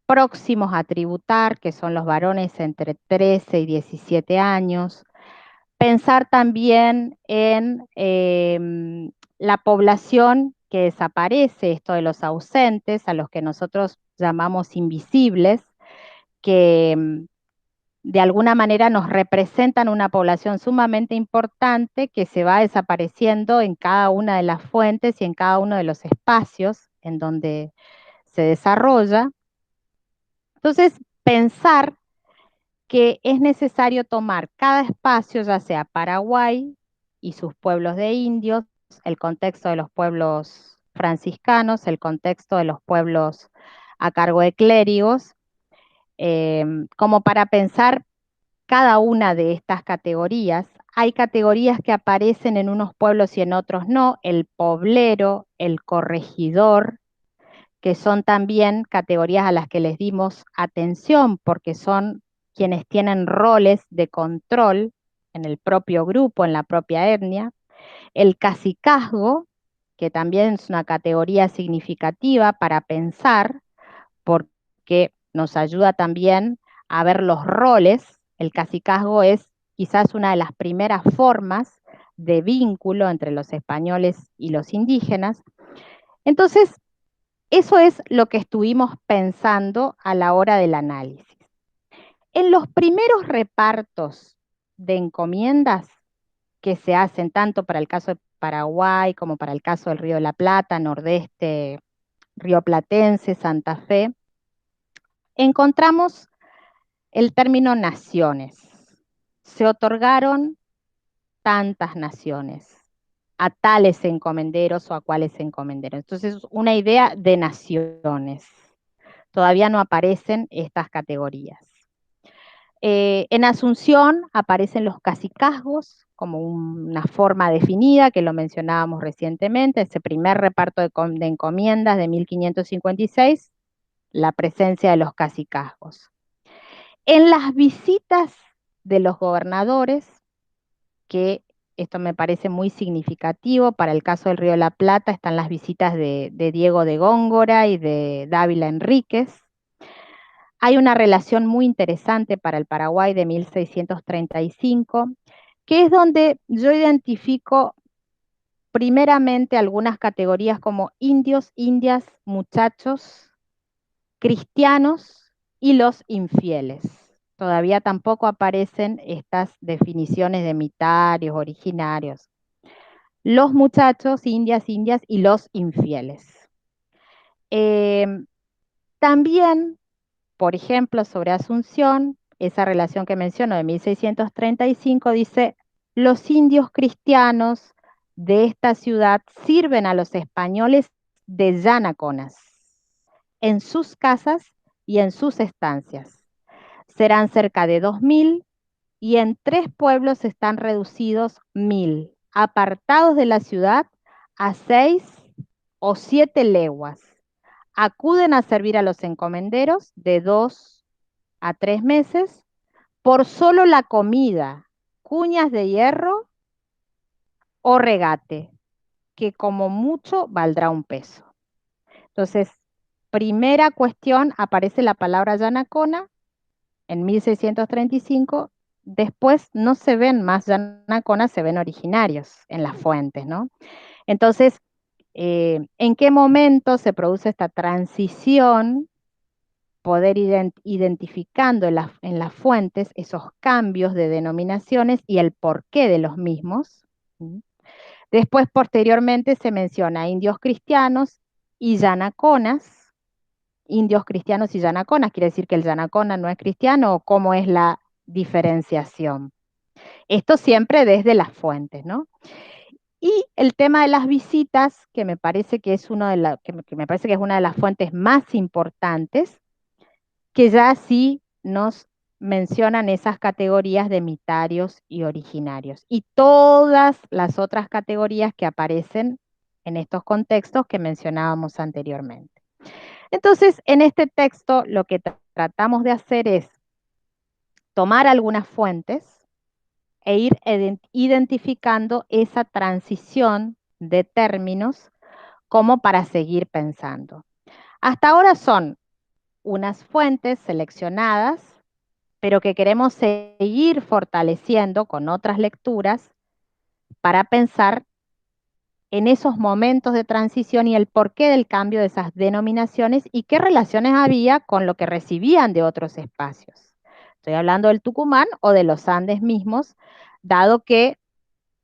Speaker 2: próximos a tributar, que son los varones entre 13 y 17 años. Pensar también en la población que desaparece, esto de los ausentes, a los que nosotros llamamos invisibles, que de alguna manera nos representan una población sumamente importante que se va desapareciendo en cada una de las fuentes y en cada uno de los espacios en donde se desarrolla. Entonces, pensar que es necesario tomar cada espacio, ya sea Paraguay y sus pueblos de indios, el contexto de los pueblos franciscanos, el contexto de los pueblos a cargo de clérigos, como para pensar cada una de estas categorías. Hay categorías que aparecen en unos pueblos y en otros no, el poblero, el corregidor, que son también categorías a las que les dimos atención porque son quienes tienen roles de control en el propio grupo, en la propia etnia. El cacicazgo, que también es una categoría significativa para pensar, porque nos ayuda también a ver los roles. El cacicazgo es quizás una de las primeras formas de vínculo entre los españoles y los indígenas. Entonces, eso es lo que estuvimos pensando a la hora del análisis. En los primeros repartos de encomiendas que se hacen tanto para el caso de Paraguay como para el caso del Río de la Plata, Nordeste, Río Platense, Santa Fe, encontramos el término naciones. Se otorgaron tantas naciones a tales encomenderos o a cuales encomenderos. Entonces, una idea de naciones. Todavía no aparecen estas categorías. En Asunción aparecen los cacicazgos como una forma definida, que lo mencionábamos recientemente, ese primer reparto de encomiendas de 1556, la presencia de los cacicazgos. En las visitas de los gobernadores, que esto me parece muy significativo, para el caso del Río de la Plata están las visitas de Diego de Góngora y de Dávila Enríquez. Hay una relación muy interesante para el Paraguay de 1635, que es donde yo identifico primeramente algunas categorías como indios, indias, muchachos, cristianos y los infieles. Todavía tampoco aparecen estas definiciones de mitarios, originarios. Los muchachos, indias, indias y los infieles. Eh, También, por ejemplo, sobre Asunción, esa relación que menciono de 1635 dice, los indios cristianos de esta ciudad sirven a los españoles de llanaconas en sus casas y en sus estancias. Serán cerca de 2000 y en 3 pueblos están reducidos 1000, apartados de la ciudad a 6 o 7 leguas. Acuden a servir a los encomenderos de 2 a 3 meses por solo la comida, cuñas de hierro o regate, que como mucho valdrá un peso. Entonces, primera cuestión, aparece la palabra yanacona en 1635. Después no se ven más yanaconas, se ven originarios en las fuentes, ¿no? Entonces, ¿en qué momento se produce esta transición? Poder identificando en las fuentes esos cambios de denominaciones y el porqué de los mismos. Después, posteriormente, se menciona indios cristianos y yanaconas. Indios cristianos y yanaconas, quiere decir que el yanacona no es cristiano, o cómo es la diferenciación. Esto siempre desde las fuentes, ¿no? Y el tema de las visitas, que me parece que es que me parece que es una de las fuentes más importantes, que ya sí nos mencionan esas categorías de mitarios y originarios. Y todas las otras categorías que aparecen en estos contextos que mencionábamos anteriormente. Entonces, en este texto lo que tratamos de hacer es tomar algunas fuentes e ir identificando esa transición de términos como para seguir pensando. Hasta ahora son unas fuentes seleccionadas, pero que queremos seguir fortaleciendo con otras lecturas para pensar en esos momentos de transición y el porqué del cambio de esas denominaciones y qué relaciones había con lo que recibían de otros espacios. Estoy hablando del Tucumán o de los Andes mismos, dado que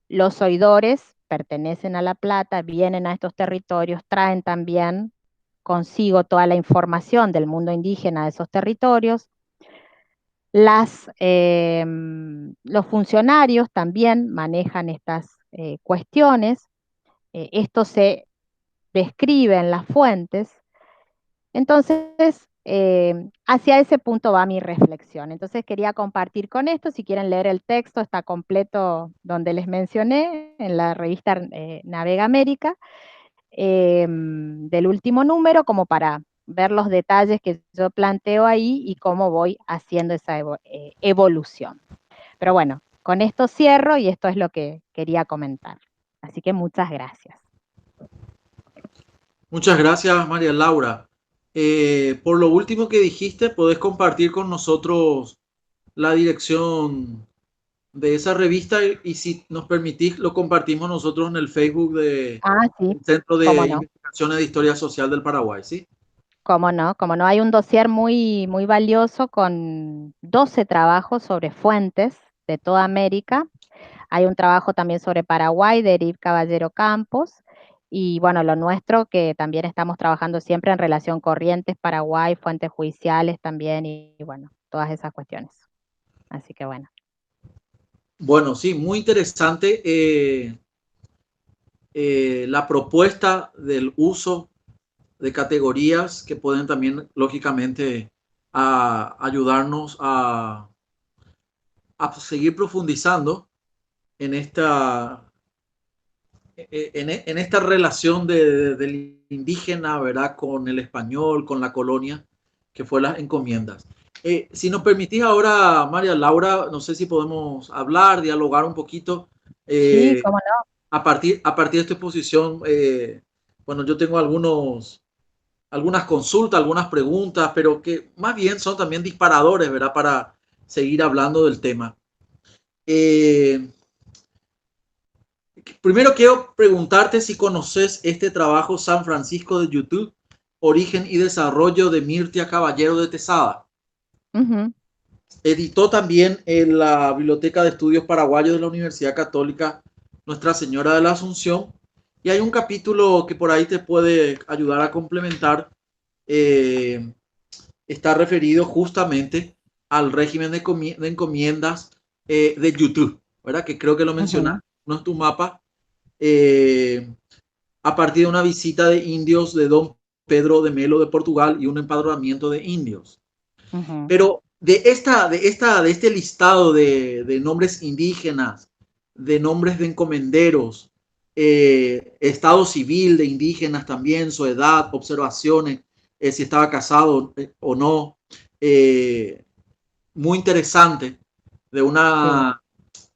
Speaker 2: los oidores pertenecen a La Plata, vienen a estos territorios, traen también consigo toda la información del mundo indígena de esos territorios. Los funcionarios también manejan estas cuestiones. Esto se describe en las fuentes. Entonces, hacia ese punto va mi reflexión. Entonces, quería compartir con esto. Si quieren leer el texto, está completo donde les mencioné, en la revista Navega América, del último número, como para ver los detalles que yo planteo ahí y cómo voy haciendo esa evolución. Pero bueno, con esto cierro y esto es lo que quería comentar. Así que muchas gracias.
Speaker 1: Muchas gracias, María Laura. Por lo último que dijiste, podés compartir con nosotros la dirección de esa revista y si nos permitís, lo compartimos nosotros en el Facebook del
Speaker 2: Sí,
Speaker 1: Centro
Speaker 2: cómo
Speaker 1: de
Speaker 2: no.
Speaker 1: Investigaciones de Historia Social del Paraguay, ¿sí?
Speaker 2: Cómo no, cómo no. Hay un dossier muy, muy valioso con 12 trabajos sobre fuentes de toda América. Hay un trabajo también sobre Paraguay de Eric Caballero Campos. Y bueno, lo nuestro, que también estamos trabajando siempre en relación corrientes, Paraguay, fuentes judiciales también, y bueno, todas esas cuestiones. Así que bueno.
Speaker 1: Bueno, sí, muy interesante la propuesta del uso de categorías que pueden también, lógicamente, ayudarnos a seguir profundizando en en esta relación del indígena, ¿verdad? Con el español, con la colonia, que fue las encomiendas. Si nos permitís ahora, María Laura, no sé si podemos hablar, dialogar un poquito.
Speaker 2: Sí,
Speaker 1: Eh,
Speaker 2: cómo no.
Speaker 1: a partir de esta exposición, bueno, yo tengo algunas consultas, algunas preguntas, pero que más bien son también disparadores, ¿verdad? Para seguir hablando del tema. Eh, Primero quiero preguntarte si conoces este trabajo San Francisco de YouTube, Origen y Desarrollo de Mirtia Caballero de Tesada.
Speaker 2: Uh-huh.
Speaker 1: Editó también en la Biblioteca de Estudios Paraguayos de la Universidad Católica Nuestra Señora de la Asunción. Y hay un capítulo que por ahí te puede ayudar a complementar. Eh, Está referido justamente al régimen de encomiendas de YouTube, ¿verdad? Que creo que lo
Speaker 2: Uh-huh.
Speaker 1: menciona, no es tu mapa, eh, a partir de una visita de indios de don Pedro de Melo de Portugal y un empadronamiento de indios.
Speaker 2: Uh-huh.
Speaker 1: Pero de este listado de nombres indígenas, de nombres de encomenderos, estado civil de indígenas también, su edad, observaciones, si estaba casado o no, eh, muy interesante, de,
Speaker 2: Sí.
Speaker 1: una,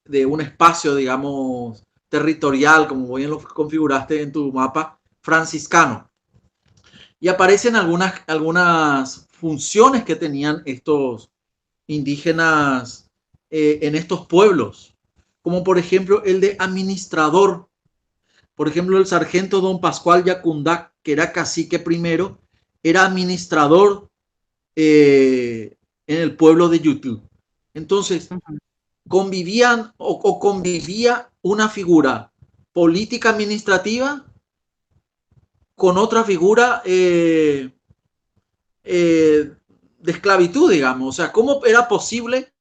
Speaker 1: de un espacio, digamos, territorial, como bien lo configuraste en tu mapa, franciscano. Y aparecen algunas funciones que tenían estos indígenas en estos pueblos, como por ejemplo el de administrador. Por ejemplo, el sargento don Pascual Yacundac, que era cacique primero, era administrador en el pueblo de YouTube. Entonces,
Speaker 2: Uh-huh.
Speaker 1: convivían o convivía una figura política administrativa con otra figura de esclavitud, digamos. O sea, ¿cómo era posible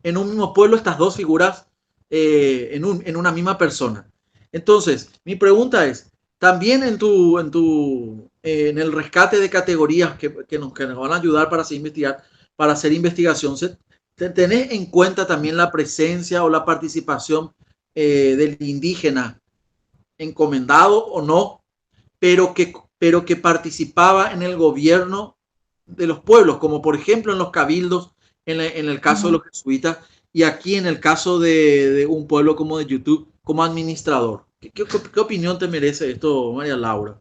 Speaker 1: en un mismo pueblo estas dos figuras en una misma persona? Entonces, mi pregunta es, también en el rescate de categorías que nos van a ayudar para hacer, para hacer investigación, ¿tenés en cuenta también la presencia o la participación del indígena encomendado o no pero que participaba en el gobierno de los pueblos, como por ejemplo en los cabildos, en el caso de
Speaker 2: Ujú.
Speaker 1: los jesuitas, y aquí en el caso de un pueblo como de YouTube, como administrador. ¿Qué opinión te merece esto, María Laura?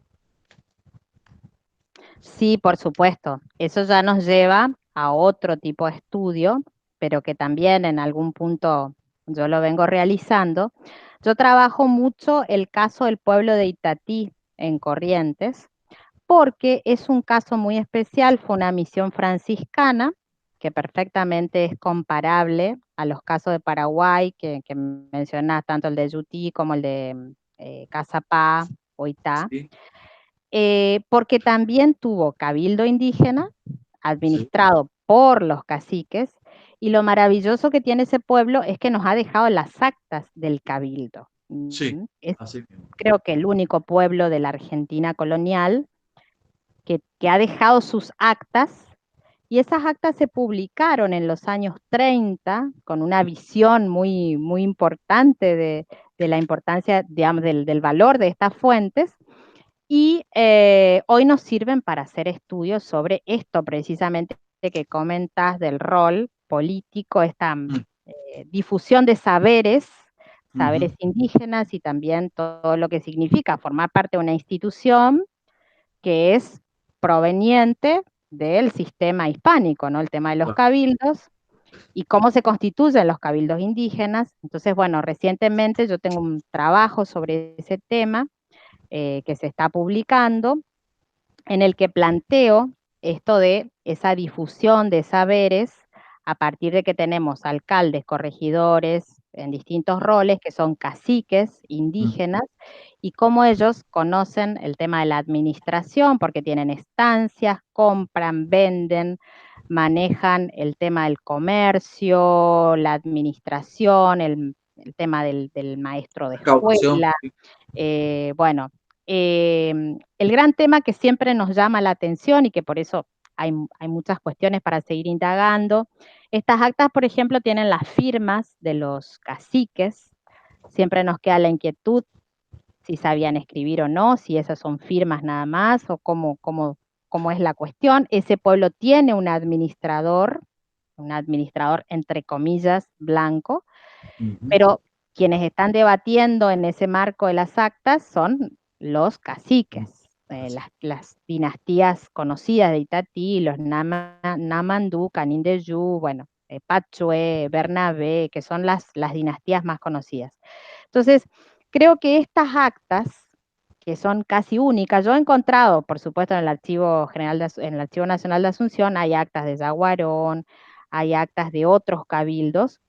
Speaker 2: Sí, por supuesto. Eso ya nos lleva a otro tipo de estudio, pero que también en algún punto yo lo vengo realizando. Yo trabajo mucho el caso del pueblo de Itatí en Corrientes, porque es un caso muy especial, fue una misión franciscana que perfectamente es comparable a los casos de Paraguay que mencionas, tanto el de Yutí como el de Cazapá o Itá,
Speaker 1: Sí,
Speaker 2: porque también tuvo cabildo indígena
Speaker 1: sí,
Speaker 2: administrado por los caciques, y lo maravilloso que tiene ese pueblo es que nos ha dejado las actas del cabildo.
Speaker 1: sí,
Speaker 2: Es,
Speaker 1: así mismo.
Speaker 2: creo que el único pueblo de la Argentina colonial que ha dejado sus actas, y esas actas se publicaron en los años 30 con una visión muy, muy importante de la importancia, digamos, del valor de estas fuentes, y hoy nos sirven para hacer estudios sobre esto precisamente que comentas del rol político, esta
Speaker 1: Mm,
Speaker 2: difusión de saberes,
Speaker 1: ujú,
Speaker 2: saberes indígenas, y también todo lo que significa formar parte de una institución que es proveniente del sistema hispánico, ¿no? El tema de los
Speaker 1: claro.
Speaker 2: cabildos y cómo se constituyen los cabildos indígenas. Entonces, bueno, recientemente yo tengo un trabajo sobre ese tema que se está publicando, en el que planteo esto de esa difusión de saberes a partir de que tenemos alcaldes, corregidores en distintos roles que son caciques
Speaker 1: Mm,
Speaker 2: indígenas, y cómo ellos conocen el tema de la administración porque tienen estancias, compran, venden, manejan el tema del comercio, la administración, el tema del maestro de
Speaker 1: recaudación.
Speaker 2: escuela.
Speaker 1: Sí,
Speaker 2: Bueno, el gran tema que siempre nos llama la atención y que por eso hay muchas cuestiones para seguir indagando. Estas actas, por ejemplo, tienen las firmas de los caciques. Siempre nos queda la inquietud si sabían escribir o no, si esas son firmas nada más o cómo es la cuestión. Ese pueblo tiene un administrador entre comillas blanco,
Speaker 1: ujú,
Speaker 2: pero quienes están debatiendo en ese marco de las actas son los
Speaker 1: mm,
Speaker 2: caciques,
Speaker 1: así.
Speaker 2: las dinastías conocidas de Itatí, los Namandú, Canindeyú, bueno, Pachué, Bernabé, que son las dinastías más conocidas. Entonces, creo que estas actas, que son casi únicas, yo he encontrado, por supuesto, en el Archivo General en el Archivo Nacional de Asunción, hay actas de Yaguarón, hay actas de otros cabildos,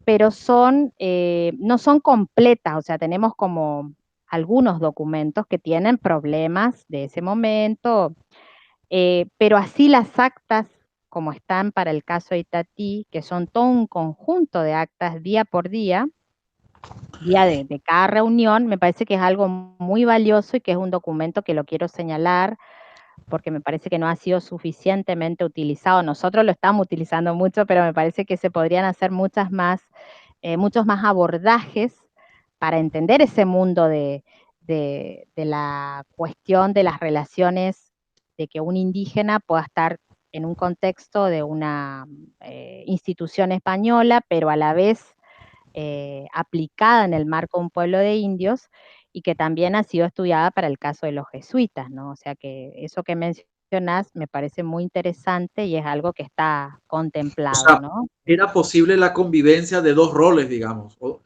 Speaker 2: pero no son completas, o sea, tenemos como algunos documentos que tienen problemas de ese momento, pero así las actas, como están para el caso de Itatí, que son todo un conjunto de actas día por día de cada reunión, me parece que es algo muy valioso y que es un documento que lo quiero señalar porque me parece que no ha sido suficientemente utilizado. Nosotros lo estamos utilizando mucho, pero me parece que se podrían hacer muchos más abordajes para entender ese mundo de la cuestión de las relaciones, de que un indígena pueda estar en un contexto de una institución española, pero a la vez aplicada en el marco de un pueblo de indios, y que también ha sido estudiada para el caso de los jesuitas, ¿no? O sea que eso que mencionas me parece muy interesante y es algo que está
Speaker 1: O
Speaker 2: contemplado,
Speaker 1: sea,
Speaker 2: ¿no?
Speaker 1: era posible la convivencia de dos roles, digamos, o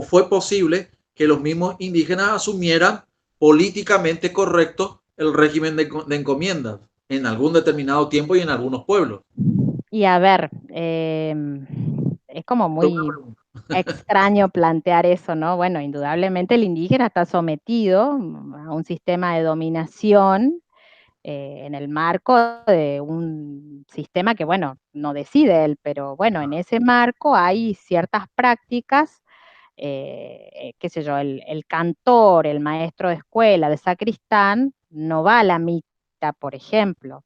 Speaker 1: fue posible que los mismos indígenas asumieran políticamente correcto el régimen de encomiendas en algún determinado tiempo y en algunos pueblos.
Speaker 2: Y a ver, es como
Speaker 1: Esta es una
Speaker 2: muy
Speaker 1: pregunta.
Speaker 2: extraño plantear eso, ¿no? Bueno, indudablemente el indígena está sometido a un sistema de dominación en el marco de un sistema que, bueno, no decide él, pero bueno, en ese marco hay ciertas prácticas, qué sé yo, el cantor, el maestro de escuela, el sacristán, no va a la mita, por ejemplo.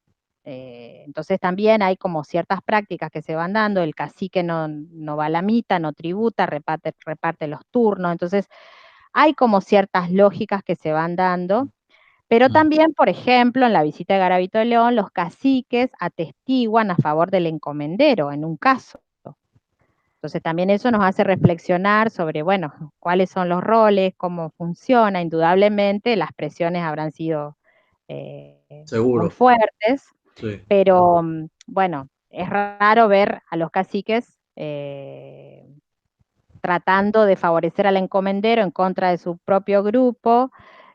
Speaker 2: Entonces también hay como ciertas prácticas que se van dando, el cacique no va a la mita, no tributa, reparte los turnos, entonces hay como ciertas lógicas que se van dando, pero
Speaker 1: Mm.
Speaker 2: también, por ejemplo, en la visita de Garavito de León, los caciques atestiguan a favor del encomendero en un caso. Entonces también eso nos hace reflexionar sobre, bueno, cuáles son los roles, cómo funciona. Indudablemente las presiones habrán sido muy
Speaker 1: Seguro,
Speaker 2: fuertes,
Speaker 1: sí.
Speaker 2: pero bueno, es raro ver a los caciques tratando de favorecer al encomendero en contra de su propio grupo,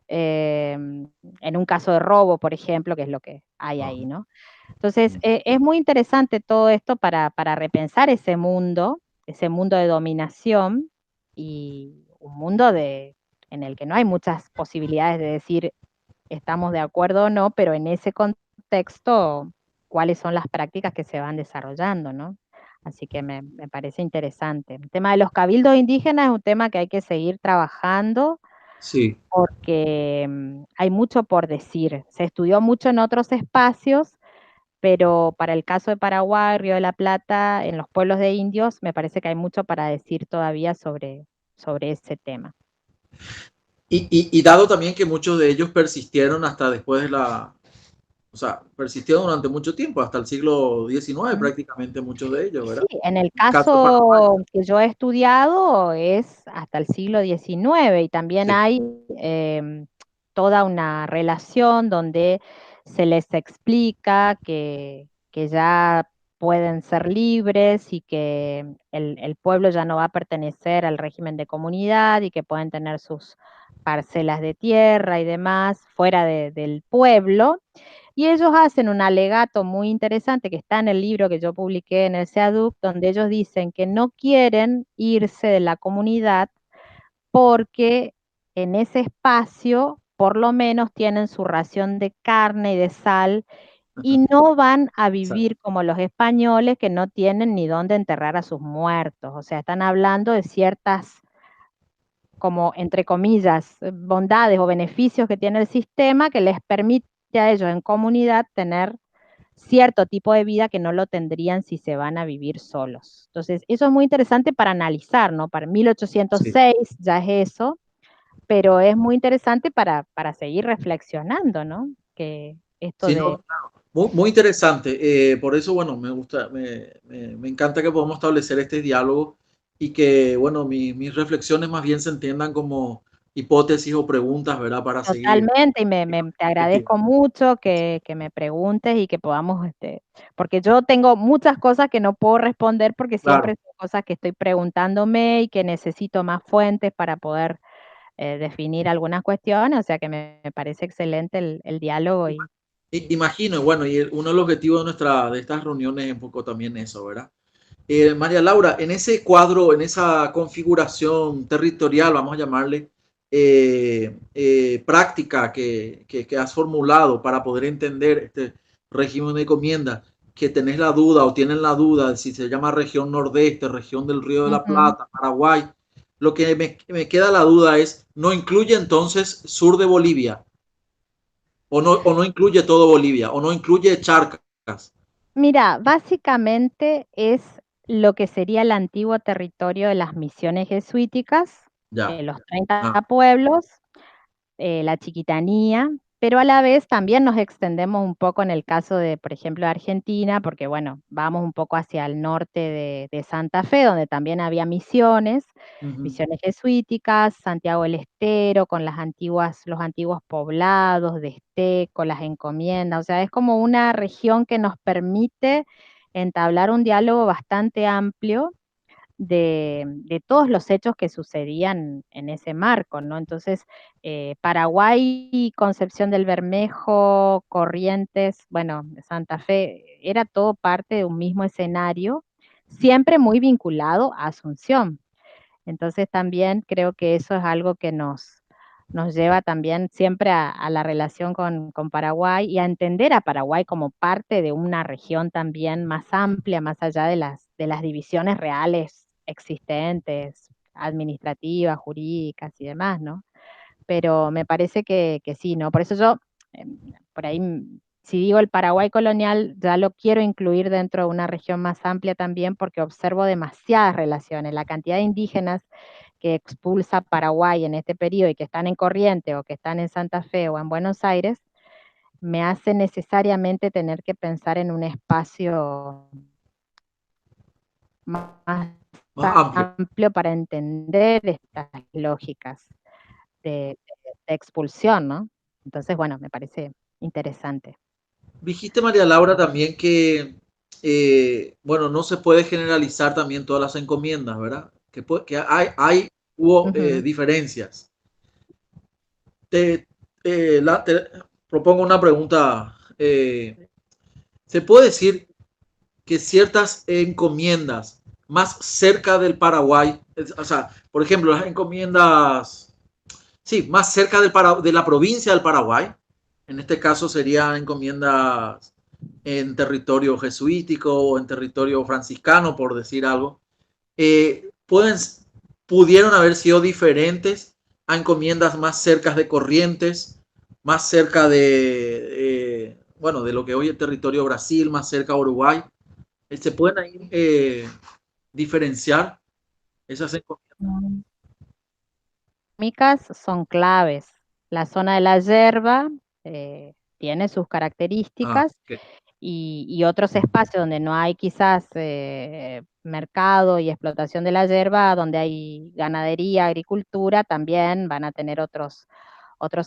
Speaker 2: en un caso de robo, por ejemplo, que es lo que hay
Speaker 1: Ah,
Speaker 2: ahí, ¿no? Entonces,
Speaker 1: mm.
Speaker 2: es muy interesante todo esto para repensar ese mundo de dominación y un mundo en el que no hay muchas posibilidades de decir estamos de acuerdo o no, pero en ese contexto, cuáles son las prácticas que se van desarrollando, ¿no? Así que me parece interesante. El tema de los cabildos indígenas es un tema que hay que seguir trabajando
Speaker 1: Sí,
Speaker 2: porque hay mucho por decir. Se estudió mucho en otros espacios, pero para el caso de Paraguay, Río de la Plata, en los pueblos de indios, me parece que hay mucho para decir todavía sobre ese tema.
Speaker 1: y dado también que muchos de ellos persistieron hasta después de la, o sea, persistieron durante mucho tiempo, hasta el siglo XIX
Speaker 2: Mm.
Speaker 1: prácticamente muchos de ellos,
Speaker 2: Sí,
Speaker 1: ¿verdad?
Speaker 2: en el
Speaker 1: El caso de Paraguay.
Speaker 2: caso que yo he estudiado es hasta el siglo XIX y también
Speaker 1: Sí.
Speaker 2: hay toda una relación donde se les explica que ya pueden ser libres y que el pueblo ya no va a pertenecer al régimen de comunidad y que pueden tener sus parcelas de tierra y demás fuera del pueblo. Y ellos hacen un alegato muy interesante que está en el libro que yo publiqué en el SEADUC, donde ellos dicen que no quieren irse de la comunidad porque en ese espacio por lo menos tienen su ración de carne y de sal y no van a
Speaker 1: Exacto.
Speaker 2: vivir como los españoles que no tienen ni dónde enterrar a sus muertos. O sea, están hablando de ciertas, como entre comillas, bondades o beneficios que tiene el sistema que les permite a ellos en comunidad tener cierto tipo de vida que no lo tendrían si se van a vivir solos. Entonces, eso es muy interesante para analizar, ¿no? Para
Speaker 1: Sí.
Speaker 2: 1806 ya es eso, pero es muy interesante para seguir reflexionando, ¿no? Que esto
Speaker 1: Sí,
Speaker 2: de
Speaker 1: no, muy, muy interesante. Por eso, bueno, me gusta, me encanta que podamos establecer este diálogo y que, bueno, mis reflexiones más bien se entiendan como hipótesis o preguntas, ¿verdad? Para seguir
Speaker 2: totalmente, y te
Speaker 1: discutiendo.
Speaker 2: agradezco mucho que me preguntes y que podamos, porque yo tengo muchas cosas que no puedo responder porque
Speaker 1: Claro.
Speaker 2: siempre son cosas que estoy preguntándome y que necesito más fuentes para poder definir algunas cuestiones, o sea que me parece excelente el diálogo y
Speaker 1: Imagino, bueno, y uno de los objetivos de, de estas reuniones es un poco también eso, ¿verdad? María Laura, en ese cuadro, en esa configuración territorial, vamos a llamarle, práctica que has formulado para poder entender este régimen de encomienda, que tenés la duda o tienen la duda de si se llama región nordeste, región del Río de la
Speaker 2: ujú.
Speaker 1: Plata, Paraguay, lo que me queda la duda es, ¿no incluye entonces sur de Bolivia? O no incluye todo Bolivia? ¿O no incluye Charcas?
Speaker 2: Mira, básicamente es lo que sería el antiguo territorio de las misiones jesuíticas,
Speaker 1: Ya.
Speaker 2: los 30
Speaker 1: Ah,
Speaker 2: pueblos, la chiquitanía, pero a la vez también nos extendemos un poco en el caso de, por ejemplo, Argentina, porque bueno, vamos un poco hacia el norte de Santa Fe, donde también había misiones,
Speaker 1: ujú.
Speaker 2: misiones jesuíticas, Santiago del Estero, con los antiguos poblados de con las encomiendas, o sea, es como una región que nos permite entablar un diálogo bastante amplio de todos los hechos que sucedían en ese marco, ¿no? Entonces, Paraguay, Concepción del Bermejo, Corrientes, bueno, Santa Fe, era todo parte de un mismo escenario, siempre muy vinculado a Asunción. Entonces, también creo que eso es algo que nos lleva también siempre a la relación con Paraguay y a entender a Paraguay como parte de una región también más amplia, más allá de las divisiones reales existentes, administrativas, jurídicas y demás, ¿no? Pero me parece que sí, ¿no? Por eso yo, por ahí, si digo el Paraguay colonial, ya lo quiero incluir dentro de una región más amplia también porque observo demasiadas relaciones, la cantidad de indígenas que expulsa Paraguay en este periodo y que están en Corrientes o que están en Santa Fe o en Buenos Aires, me hace necesariamente tener que pensar en un espacio más
Speaker 1: Más amplio.
Speaker 2: amplio para entender estas lógicas de expulsión, ¿no? Entonces, bueno, me parece interesante.
Speaker 1: Dijiste, María Laura, también que, bueno, no se puede generalizar también todas las encomiendas, ¿verdad? Que hubo
Speaker 2: Ujú.
Speaker 1: diferencias. Te, te propongo una pregunta. ¿Se puede decir que ciertas encomiendas más cerca del Paraguay, o sea, por ejemplo, las encomiendas, sí, más cerca de la provincia del Paraguay, en este caso serían encomiendas en territorio jesuítico o en territorio franciscano, por decir algo, pueden, pudieron haber sido diferentes a encomiendas más cerca de Corrientes, más cerca bueno, de lo que hoy es el territorio Brasil, más cerca de Uruguay. Se pueden ahí diferenciar esas encomiendas.
Speaker 2: Mm. Son claves. La zona de la yerba tiene sus
Speaker 1: Ah,
Speaker 2: características
Speaker 1: okay.
Speaker 2: y otros espacios donde no hay quizás mercado y explotación de la yerba, donde hay ganadería, agricultura, también van a tener otros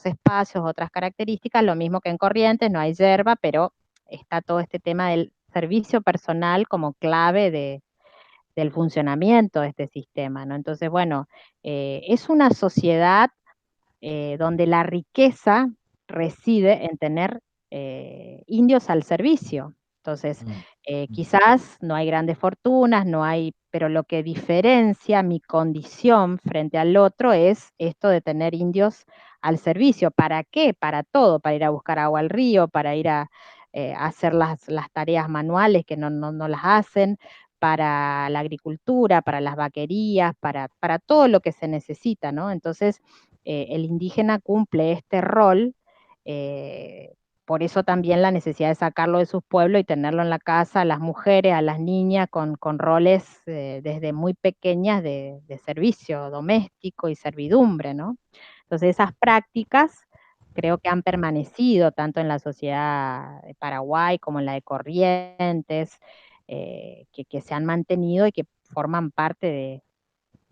Speaker 2: espacios, otras características, lo mismo que en Corrientes, no hay yerba, pero está todo este tema del servicio personal como clave del funcionamiento de este sistema, ¿no? Entonces, bueno, es una sociedad donde la riqueza reside en tener indios al servicio. Entonces,
Speaker 1: Mm.
Speaker 2: quizás no hay grandes fortunas, no hay, pero lo que diferencia mi condición frente al otro es esto de tener indios al servicio. ¿Para qué? Para todo, para ir a buscar agua al río, para ir a hacer las tareas manuales que no las hacen, para la agricultura, para las vaquerías, para todo lo que se necesita, ¿no? Entonces, el indígena cumple este rol, eh, por eso también la necesidad de sacarlo de sus pueblos y tenerlo en la casa, a las mujeres, a las niñas, con roles desde muy pequeñas de servicio doméstico y servidumbre, ¿no? Entonces esas prácticas creo que han permanecido tanto en la sociedad de Paraguay como en la de Corrientes, que se han mantenido y que forman parte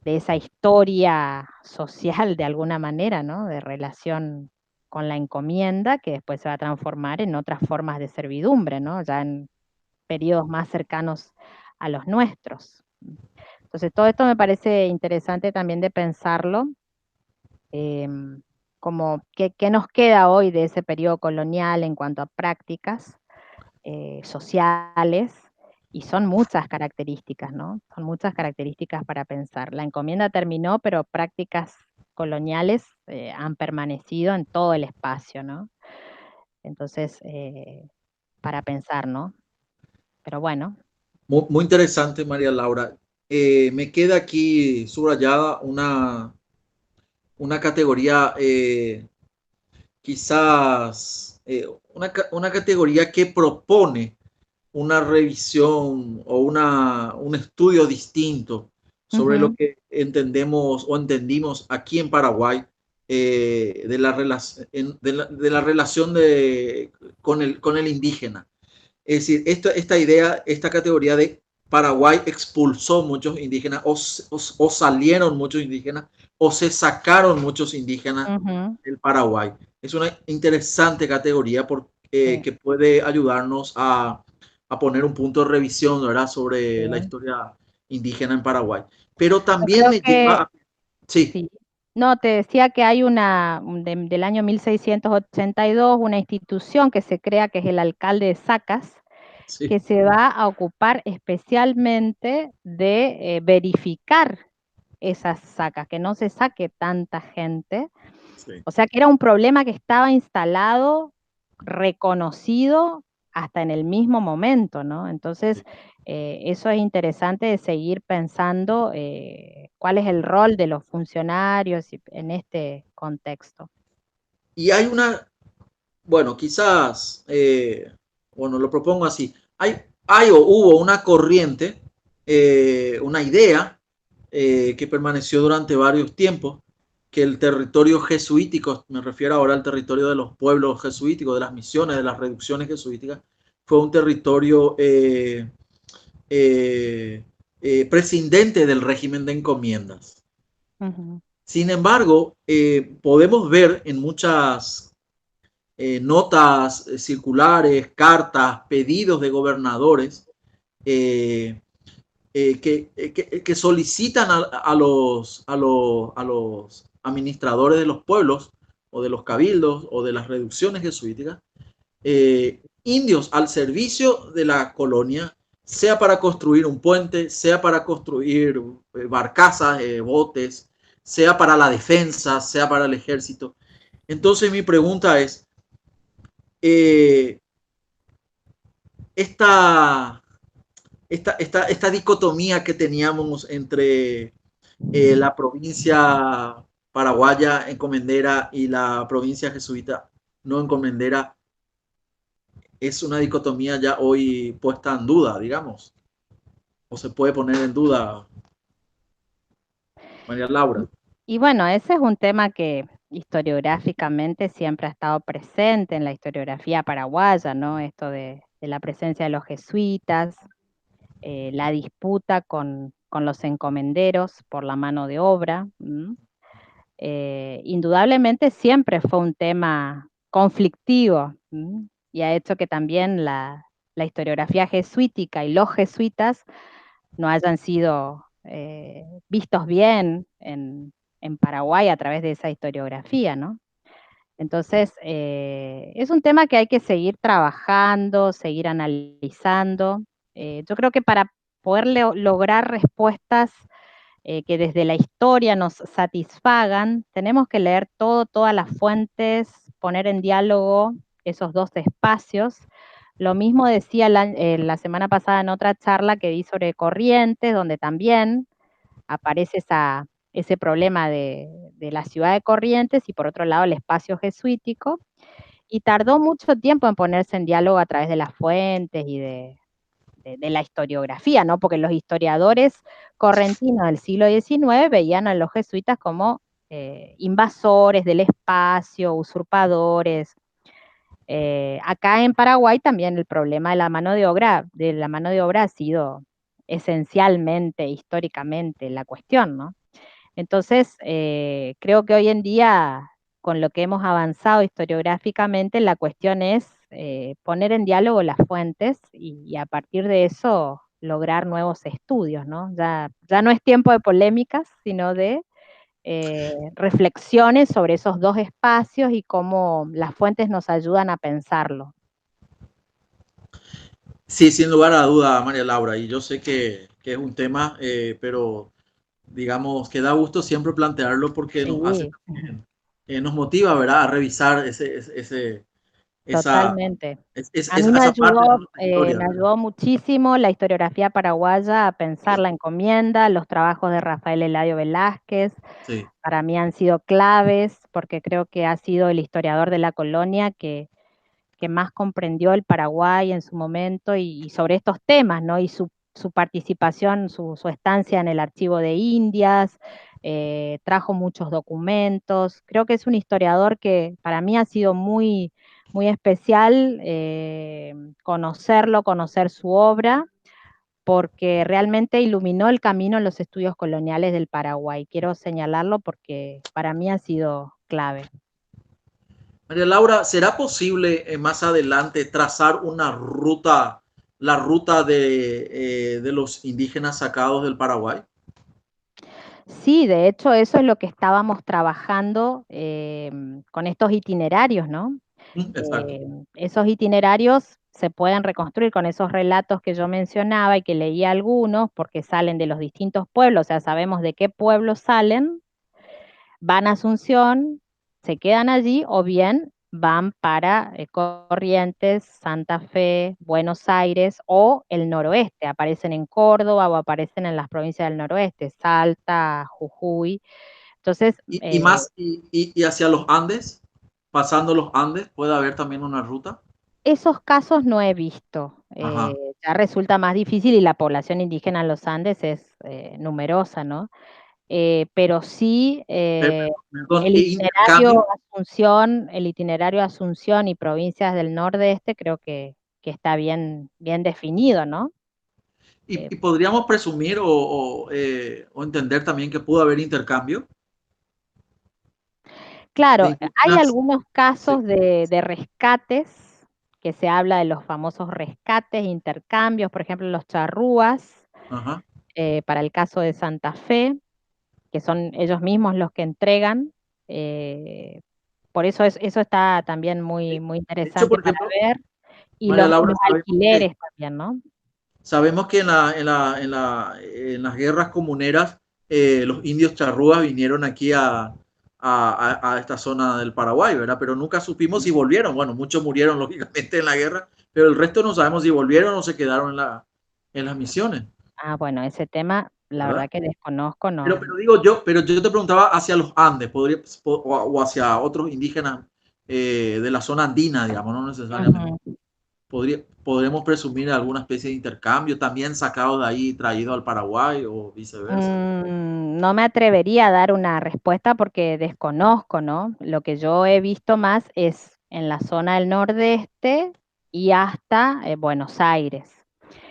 Speaker 2: de esa historia social de alguna manera, ¿no? De relación con la encomienda, que después se va a transformar en otras formas de servidumbre, ¿no? Ya en periodos más cercanos a los nuestros. Entonces, todo esto me parece interesante también de pensarlo, eh, como qué nos queda hoy de ese periodo colonial en cuanto a prácticas sociales, y son muchas características, ¿no? Son muchas características para pensar. La encomienda terminó, pero prácticas coloniales han permanecido en todo el espacio, ¿no? Entonces, para pensar, ¿no? Pero bueno.
Speaker 1: Muy, muy interesante, María Laura. Me queda aquí subrayada una categoría, quizás una categoría que propone una revisión o un estudio distinto sobre lo
Speaker 2: Ujú,
Speaker 1: que entendemos o entendimos aquí en Paraguay, de la relación con el indígena. Es decir, esta idea, esta categoría de Paraguay expulsó muchos indígenas o salieron muchos indígenas o se sacaron muchos indígenas
Speaker 2: ujú,
Speaker 1: del Paraguay. Es una interesante categoría
Speaker 2: sí,
Speaker 1: que puede ayudarnos a poner un punto de revisión, ¿verdad?, sobre la
Speaker 2: sí.
Speaker 1: historia indígena en Paraguay. Pero
Speaker 2: Yo
Speaker 1: también
Speaker 2: creo
Speaker 1: me lleva
Speaker 2: que
Speaker 1: a... Sí,
Speaker 2: sí. No, te decía que hay del año 1682, una institución que se crea, que es el alcalde de Sacas,
Speaker 1: sí,
Speaker 2: que se va a ocupar especialmente de verificar esas sacas, que no se saque tanta gente.
Speaker 1: sí.
Speaker 2: O sea que era un problema que estaba instalado, reconocido hasta en el mismo momento, ¿no? Entonces,
Speaker 1: Sí.
Speaker 2: eso es interesante de seguir pensando cuál es el rol de los funcionarios en este contexto.
Speaker 1: Y hay bueno, quizás, bueno, lo propongo así. Hay o hubo una corriente, una idea que permaneció durante varios tiempos, que el territorio jesuítico, me refiero ahora al territorio de los pueblos jesuíticos, de las misiones, de las reducciones jesuíticas, fue un territorio eh, prescindente del régimen de encomiendas.
Speaker 2: Ujú.
Speaker 1: Sin embargo, podemos ver en muchas notas circulares, cartas, pedidos de gobernadores eh, que solicitan a los administradores de los pueblos o de los cabildos o de las reducciones jesuíticas, indios al servicio de la colonia, sea para construir un puente, sea para construir barcazas, botes, sea para la defensa, sea para el ejército. Entonces mi pregunta es, eh, esta, esta dicotomía que teníamos entre la provincia paraguaya encomendera y la provincia jesuita no encomendera, es una dicotomía ya hoy puesta en duda, digamos, o se puede poner en duda, María Laura.
Speaker 2: Y bueno, ese es un tema que historiográficamente siempre ha estado presente en la historiografía paraguaya, ¿no? Esto de la presencia de los jesuitas, la disputa con los encomenderos por la mano de obra. Indudablemente siempre fue un tema conflictivo, y ha hecho que también la historiografía jesuítica y los jesuitas no hayan sido vistos bien en Paraguay a través de esa historiografía, ¿no? Entonces, es un tema que hay que seguir trabajando, seguir analizando. Yo creo que para poder lograr respuestas que desde la historia nos satisfagan, tenemos que leer todas las fuentes, poner en diálogo esos dos espacios. Lo mismo decía la semana pasada en otra charla que di sobre Corrientes, donde también aparece ese problema de la ciudad de Corrientes y por otro lado el espacio jesuítico, y tardó mucho tiempo en ponerse en diálogo a través de las fuentes y de la historiografía, ¿no? Porque los historiadores correntinos del siglo XIX veían a los jesuitas como invasores del espacio, usurpadores. Acá en Paraguay también el problema de la mano de obra ha sido esencialmente, históricamente, la cuestión, ¿no? Entonces, creo que hoy en día, con lo que hemos avanzado historiográficamente, la cuestión es poner en diálogo las fuentes y a partir de eso lograr nuevos estudios, ¿no? Ya no es tiempo de polémicas, sino de reflexiones sobre esos dos espacios y cómo las fuentes nos ayudan a pensarlo.
Speaker 1: Sí, sin lugar a duda, María Laura, y yo sé que es un tema, pero digamos que da gusto siempre plantearlo porque nos hace
Speaker 2: Sí,
Speaker 1: también, nos motiva, ¿verdad?, a revisar esa,
Speaker 2: totalmente. A mí
Speaker 1: esa parte de nuestra historia,
Speaker 2: me
Speaker 1: ¿verdad?
Speaker 2: ayudó muchísimo la historiografía paraguaya a pensar la encomienda, los trabajos de Rafael Eladio Velázquez,
Speaker 1: Sí.
Speaker 2: para mí han sido claves porque creo que ha sido el historiador de la colonia que más comprendió el Paraguay en su momento y sobre estos temas, ¿no? Y su participación, su estancia en el Archivo de Indias, trajo muchos documentos. Creo que es un historiador que para mí ha sido muy especial conocerlo, conocer su obra, porque realmente iluminó el camino en los estudios coloniales del Paraguay. Quiero señalarlo porque para mí ha sido clave.
Speaker 1: María Laura, ¿será posible más adelante trazar una ruta, la ruta de los indígenas sacados del Paraguay?
Speaker 2: Sí, de hecho eso es lo que estábamos trabajando con estos itinerarios, ¿no?
Speaker 1: Exacto.
Speaker 2: Esos itinerarios se pueden reconstruir con esos relatos que yo mencionaba y que leí algunos porque salen de los distintos pueblos, o sea, sabemos de qué pueblos salen, van a Asunción, se quedan allí o bien van para Corrientes, Santa Fe, Buenos Aires o el noroeste, aparecen en Córdoba o aparecen en las provincias del noroeste, Salta, Jujuy. Entonces,
Speaker 1: Y más, y hacia los Andes, pasando los Andes, puede haber también una ruta.
Speaker 2: esos casos no he visto.
Speaker 1: Ajá.
Speaker 2: ya resulta más difícil y la población indígena en los Andes es numerosa, ¿no? Pero sí,
Speaker 1: Perdón, intercambio.
Speaker 2: El itinerario Asunción y provincias del nordeste creo que está bien definido, ¿no? Eh,
Speaker 1: Y podríamos presumir o entender también que pudo haber intercambio de
Speaker 2: claro, hay
Speaker 1: indígenas.
Speaker 2: algunos
Speaker 1: Sí.
Speaker 2: casos de rescates, que se habla de los famosos rescates, intercambios, por ejemplo, los charrúas,
Speaker 1: Ajá.
Speaker 2: para el caso de Santa Fe, que son ellos mismos los que entregan. eh, por eso eso está también
Speaker 1: De
Speaker 2: muy
Speaker 1: de hecho,
Speaker 2: interesante
Speaker 1: por
Speaker 2: para
Speaker 1: ejemplo,
Speaker 2: ver. Y
Speaker 1: María
Speaker 2: y
Speaker 1: Laura,
Speaker 2: los alquileres también, ¿no?
Speaker 1: sabemos que en las guerras comuneras los indios charrúas vinieron aquí a esta zona del Paraguay, ¿verdad? Pero nunca supimos si volvieron. Bueno, muchos murieron lógicamente en la guerra, pero el resto no sabemos si volvieron o se quedaron en las misiones,
Speaker 2: Ah, bueno, ese tema, la
Speaker 1: ¿verdad?
Speaker 2: verdad que desconozco, no.
Speaker 1: Pero yo te preguntaba hacia los Andes, o hacia otros indígenas de la zona andina, digamos, no necesariamente.
Speaker 2: Ujú.
Speaker 1: Podremos presumir alguna especie de intercambio también sacado de ahí, traído al Paraguay o viceversa.
Speaker 2: No me atrevería a dar una respuesta porque desconozco, ¿no? Lo que yo he visto más es en la zona del nordeste y hasta Buenos Aires.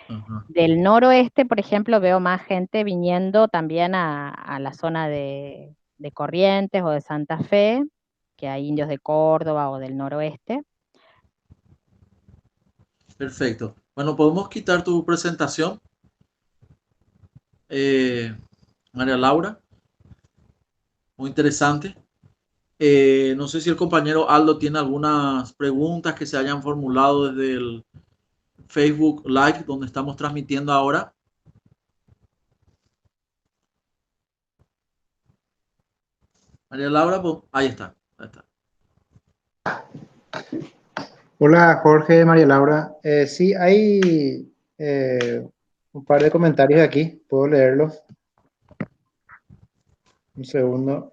Speaker 1: Ajá.
Speaker 2: Del noroeste, por ejemplo, veo más gente viniendo también a la zona de Corrientes o de Santa Fe, que hay indios de Córdoba o del noroeste.
Speaker 1: Perfecto. Bueno, podemos quitar tu presentación, eh, María Laura. Muy interesante. No sé si el compañero Aldo tiene algunas preguntas que se hayan formulado desde el Facebook Live, donde estamos transmitiendo ahora. María Laura, pues, ahí está. Ahí está.
Speaker 3: Hola Jorge, María Laura. Sí, hay un par de comentarios aquí, puedo leerlos. Un segundo.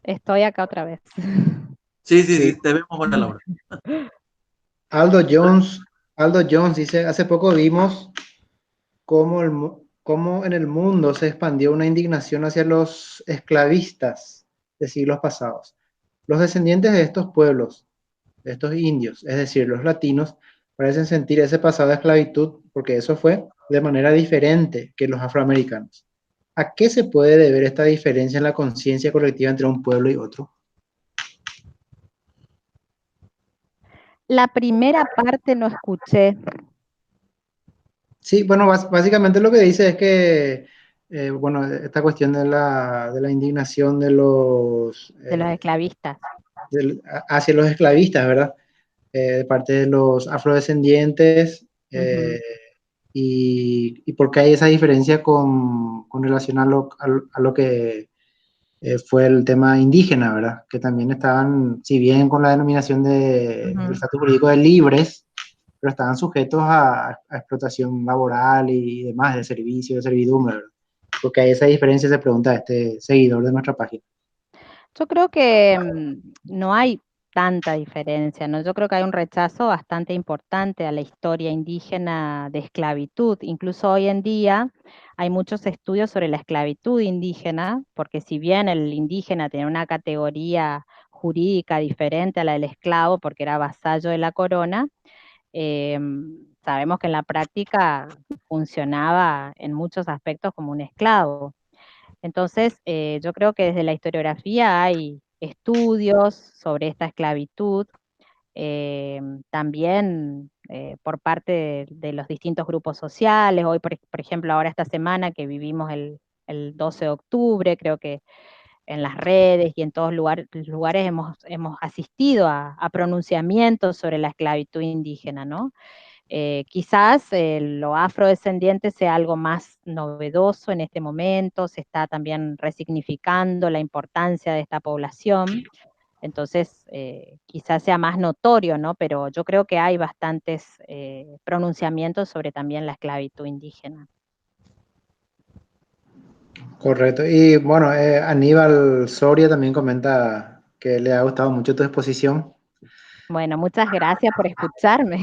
Speaker 2: Estoy acá otra vez.
Speaker 1: Sí, sí,
Speaker 3: Sí,
Speaker 1: sí, te vemos, María Laura.
Speaker 3: Aldo Jones, Aldo Jones dice, hace poco vimos cómo en el mundo se expandió una indignación hacia los esclavistas de siglos pasados. Los descendientes de estos pueblos, de estos indios, es decir, los latinos, parecen sentir ese pasado de esclavitud porque eso fue de manera diferente que los afroamericanos. ¿A qué se puede deber esta diferencia en la conciencia colectiva entre un pueblo y otro?
Speaker 2: La primera parte no escuché.
Speaker 3: Sí, bueno, básicamente lo que dice es que, bueno, esta cuestión de la indignación
Speaker 2: De los esclavistas.
Speaker 3: hacia los esclavistas, ¿verdad? De parte de los afrodescendientes,
Speaker 2: Ujú.
Speaker 3: y por qué hay esa diferencia con relación a lo que fue el tema indígena, ¿verdad? Que también estaban, si bien con la denominación del
Speaker 2: Ujú.
Speaker 3: estatus jurídico de libres, pero estaban sujetos a explotación laboral y demás, de servicio, de servidumbre, ¿verdad? Porque hay esa diferencia, se pregunta este seguidor de nuestra página.
Speaker 2: Yo creo que no hay tanta diferencia, ¿no? Yo creo que hay un rechazo bastante importante a la historia indígena de esclavitud. Incluso hoy en día hay muchos estudios sobre la esclavitud indígena, porque si bien el indígena tiene una categoría jurídica diferente a la del esclavo, porque era vasallo de la corona, sabemos que en la práctica funcionaba en muchos aspectos como un esclavo. Entonces, yo creo que desde la historiografía hay estudios sobre esta esclavitud, también por parte de los distintos grupos sociales. Hoy, por ejemplo, ahora esta semana que vivimos el 12 de octubre, creo que en las redes y en todos lugares hemos asistido a pronunciamientos sobre la esclavitud indígena, ¿no? Quizás lo afrodescendiente sea algo más novedoso en este momento, se está también resignificando la importancia de esta población, entonces quizás sea más notorio, ¿no? Pero yo creo que hay bastantes pronunciamientos sobre también la esclavitud indígena.
Speaker 3: Correcto. Y bueno, Aníbal Soria también comenta que le ha gustado mucho tu exposición.
Speaker 2: Bueno, muchas gracias por escucharme.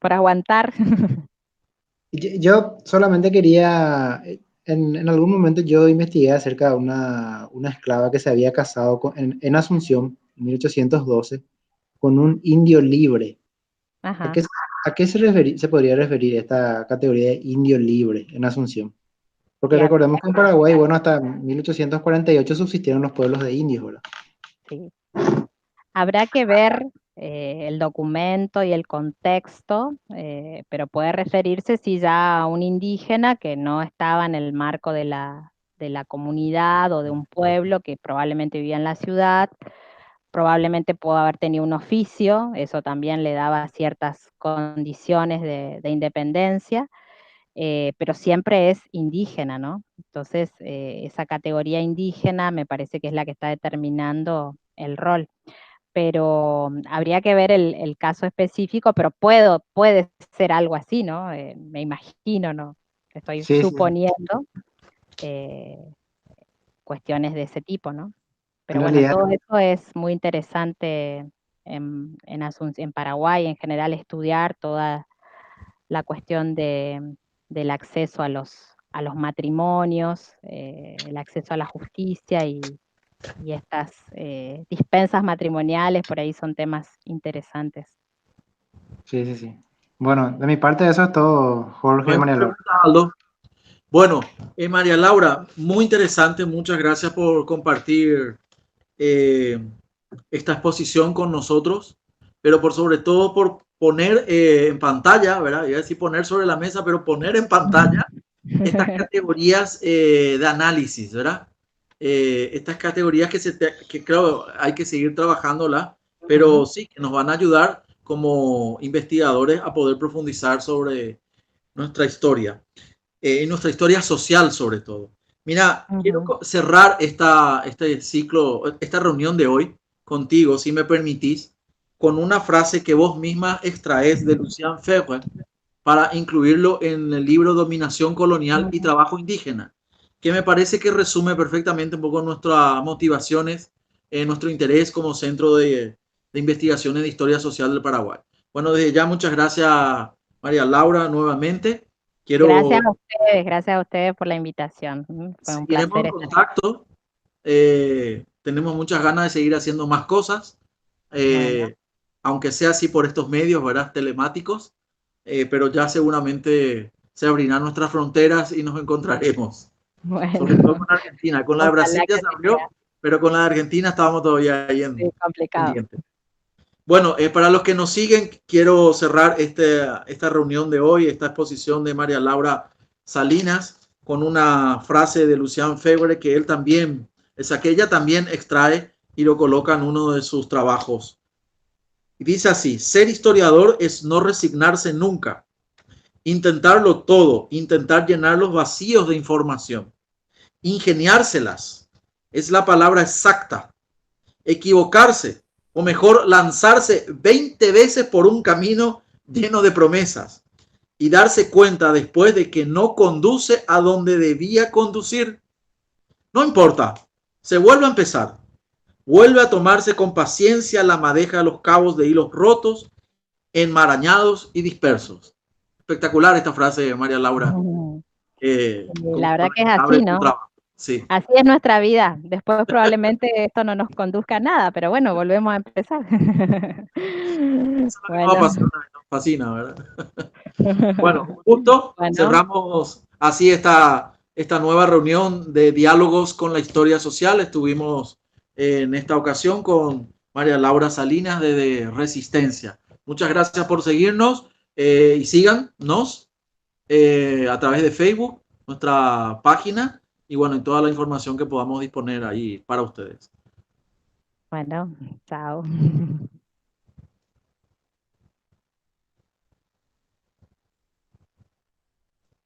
Speaker 2: por aguantar.
Speaker 3: Yo solamente quería, en algún momento yo investigué acerca de una esclava que se había casado en Asunción, en 1812, con un indio libre. ¿A
Speaker 2: Ajá.
Speaker 3: qué, se podría referir esta categoría de indio libre en Asunción? Porque
Speaker 2: Sí,
Speaker 3: recordemos que en Paraguay, bueno, hasta 1848 subsistieron los pueblos de indios, ¿verdad?
Speaker 2: sí. Habrá que ver el documento y el contexto, pero puede referirse sí ya a un indígena que no estaba en el marco de la comunidad o de un pueblo que probablemente vivía en la ciudad, probablemente pudo haber tenido un oficio, eso también le daba ciertas condiciones de independencia, pero siempre es indígena, ¿no? Entonces, esa categoría indígena me parece que es la que está determinando el rol, pero habría que ver el caso específico, pero puede ser algo así, ¿no? Me imagino, ¿no? Estoy
Speaker 3: Sí, sí, sí.
Speaker 2: suponiendo eh, cuestiones de ese tipo, ¿no?
Speaker 3: En
Speaker 2: Pero bueno,
Speaker 3: realidad,
Speaker 2: todo eso es muy interesante en Paraguay en general, estudiar toda la cuestión del acceso a los matrimonios, el acceso a la justicia y estas dispensas matrimoniales, por ahí son temas interesantes.
Speaker 3: sí, sí, sí. Bueno, de mi parte eso es todo, Jorge
Speaker 1: Buena
Speaker 3: María Laura.
Speaker 1: pregunta, Aldo. Bueno, María Laura, muy interesante. Muchas gracias por compartir eh, esta exposición con nosotros, pero por sobre todo por poner en pantalla, ¿verdad? Iba a decir poner sobre la mesa, pero poner en pantalla estas categorías de análisis, ¿verdad? Estas categorías que creo hay que seguir trabajándolas, pero sí que nos van a ayudar como investigadores a poder profundizar sobre nuestra historia y nuestra historia social sobre todo. Mira, quiero cerrar este ciclo, esta reunión de hoy contigo, si me permitís, con una frase que vos misma extraes de Lucian Ferrer para incluirlo en el libro Dominación Colonial y Trabajo Indígena, que me parece que resume perfectamente un poco nuestras motivaciones, nuestro interés como centro de investigaciones de historia social del Paraguay. Bueno, desde ya muchas gracias, María Laura, nuevamente. Quiero
Speaker 2: Gracias a ustedes por la invitación. Fue un
Speaker 1: seguiremos
Speaker 2: placer
Speaker 1: en
Speaker 2: estar acá.
Speaker 1: contacto. Tenemos muchas ganas de seguir haciendo más cosas,
Speaker 2: Bueno,
Speaker 1: aunque sea así por estos medios, ¿verdad? Telemáticos, pero ya seguramente se abrirán nuestras fronteras y nos encontraremos, sobre todo
Speaker 2: bueno,
Speaker 1: con Argentina. Con la de Brasil
Speaker 2: ojalá
Speaker 1: ya
Speaker 2: que
Speaker 1: se
Speaker 2: así sea.
Speaker 1: abrió, pero con la de Argentina estábamos todavía ahí
Speaker 2: Sí,
Speaker 1: en
Speaker 2: complicado.
Speaker 1: pendiente. Bueno, para los que nos siguen, quiero cerrar esta reunión de hoy, esta exposición de María Laura Salinas, con una frase de Lucian Febre que él también, que ella también extrae y lo coloca en uno de sus trabajos. Y dice así: ser historiador es no resignarse nunca, intentarlo todo, intentar llenar los vacíos de información, ingeniárselas, es la palabra exacta, equivocarse, o mejor, lanzarse 20 veces por un camino lleno de promesas y darse cuenta después de que no conduce a donde debía conducir. No importa, se vuelve a empezar, vuelve a tomarse con paciencia la madeja de los cabos de hilos rotos, enmarañados y dispersos. Espectacular esta frase de María Laura,
Speaker 2: La verdad que es
Speaker 1: abre
Speaker 2: así,
Speaker 1: tu
Speaker 2: ¿no?
Speaker 1: trabajo. Sí.
Speaker 2: Así es nuestra vida. Después probablemente esto no nos conduzca a nada, pero bueno, volvemos a empezar.
Speaker 1: Eso es lo que nos
Speaker 2: Bueno,
Speaker 1: apasiona, nos fascina, ¿verdad? Bueno, un gusto.
Speaker 2: bueno,
Speaker 1: Cerramos así esta nueva reunión de diálogos con la historia social. Estuvimos en esta ocasión con María Laura Salinas de Resistencia. Muchas gracias por seguirnos y síganos a través de Facebook, nuestra página y bueno, en toda la información que podamos disponer ahí para ustedes.
Speaker 2: bueno, chao.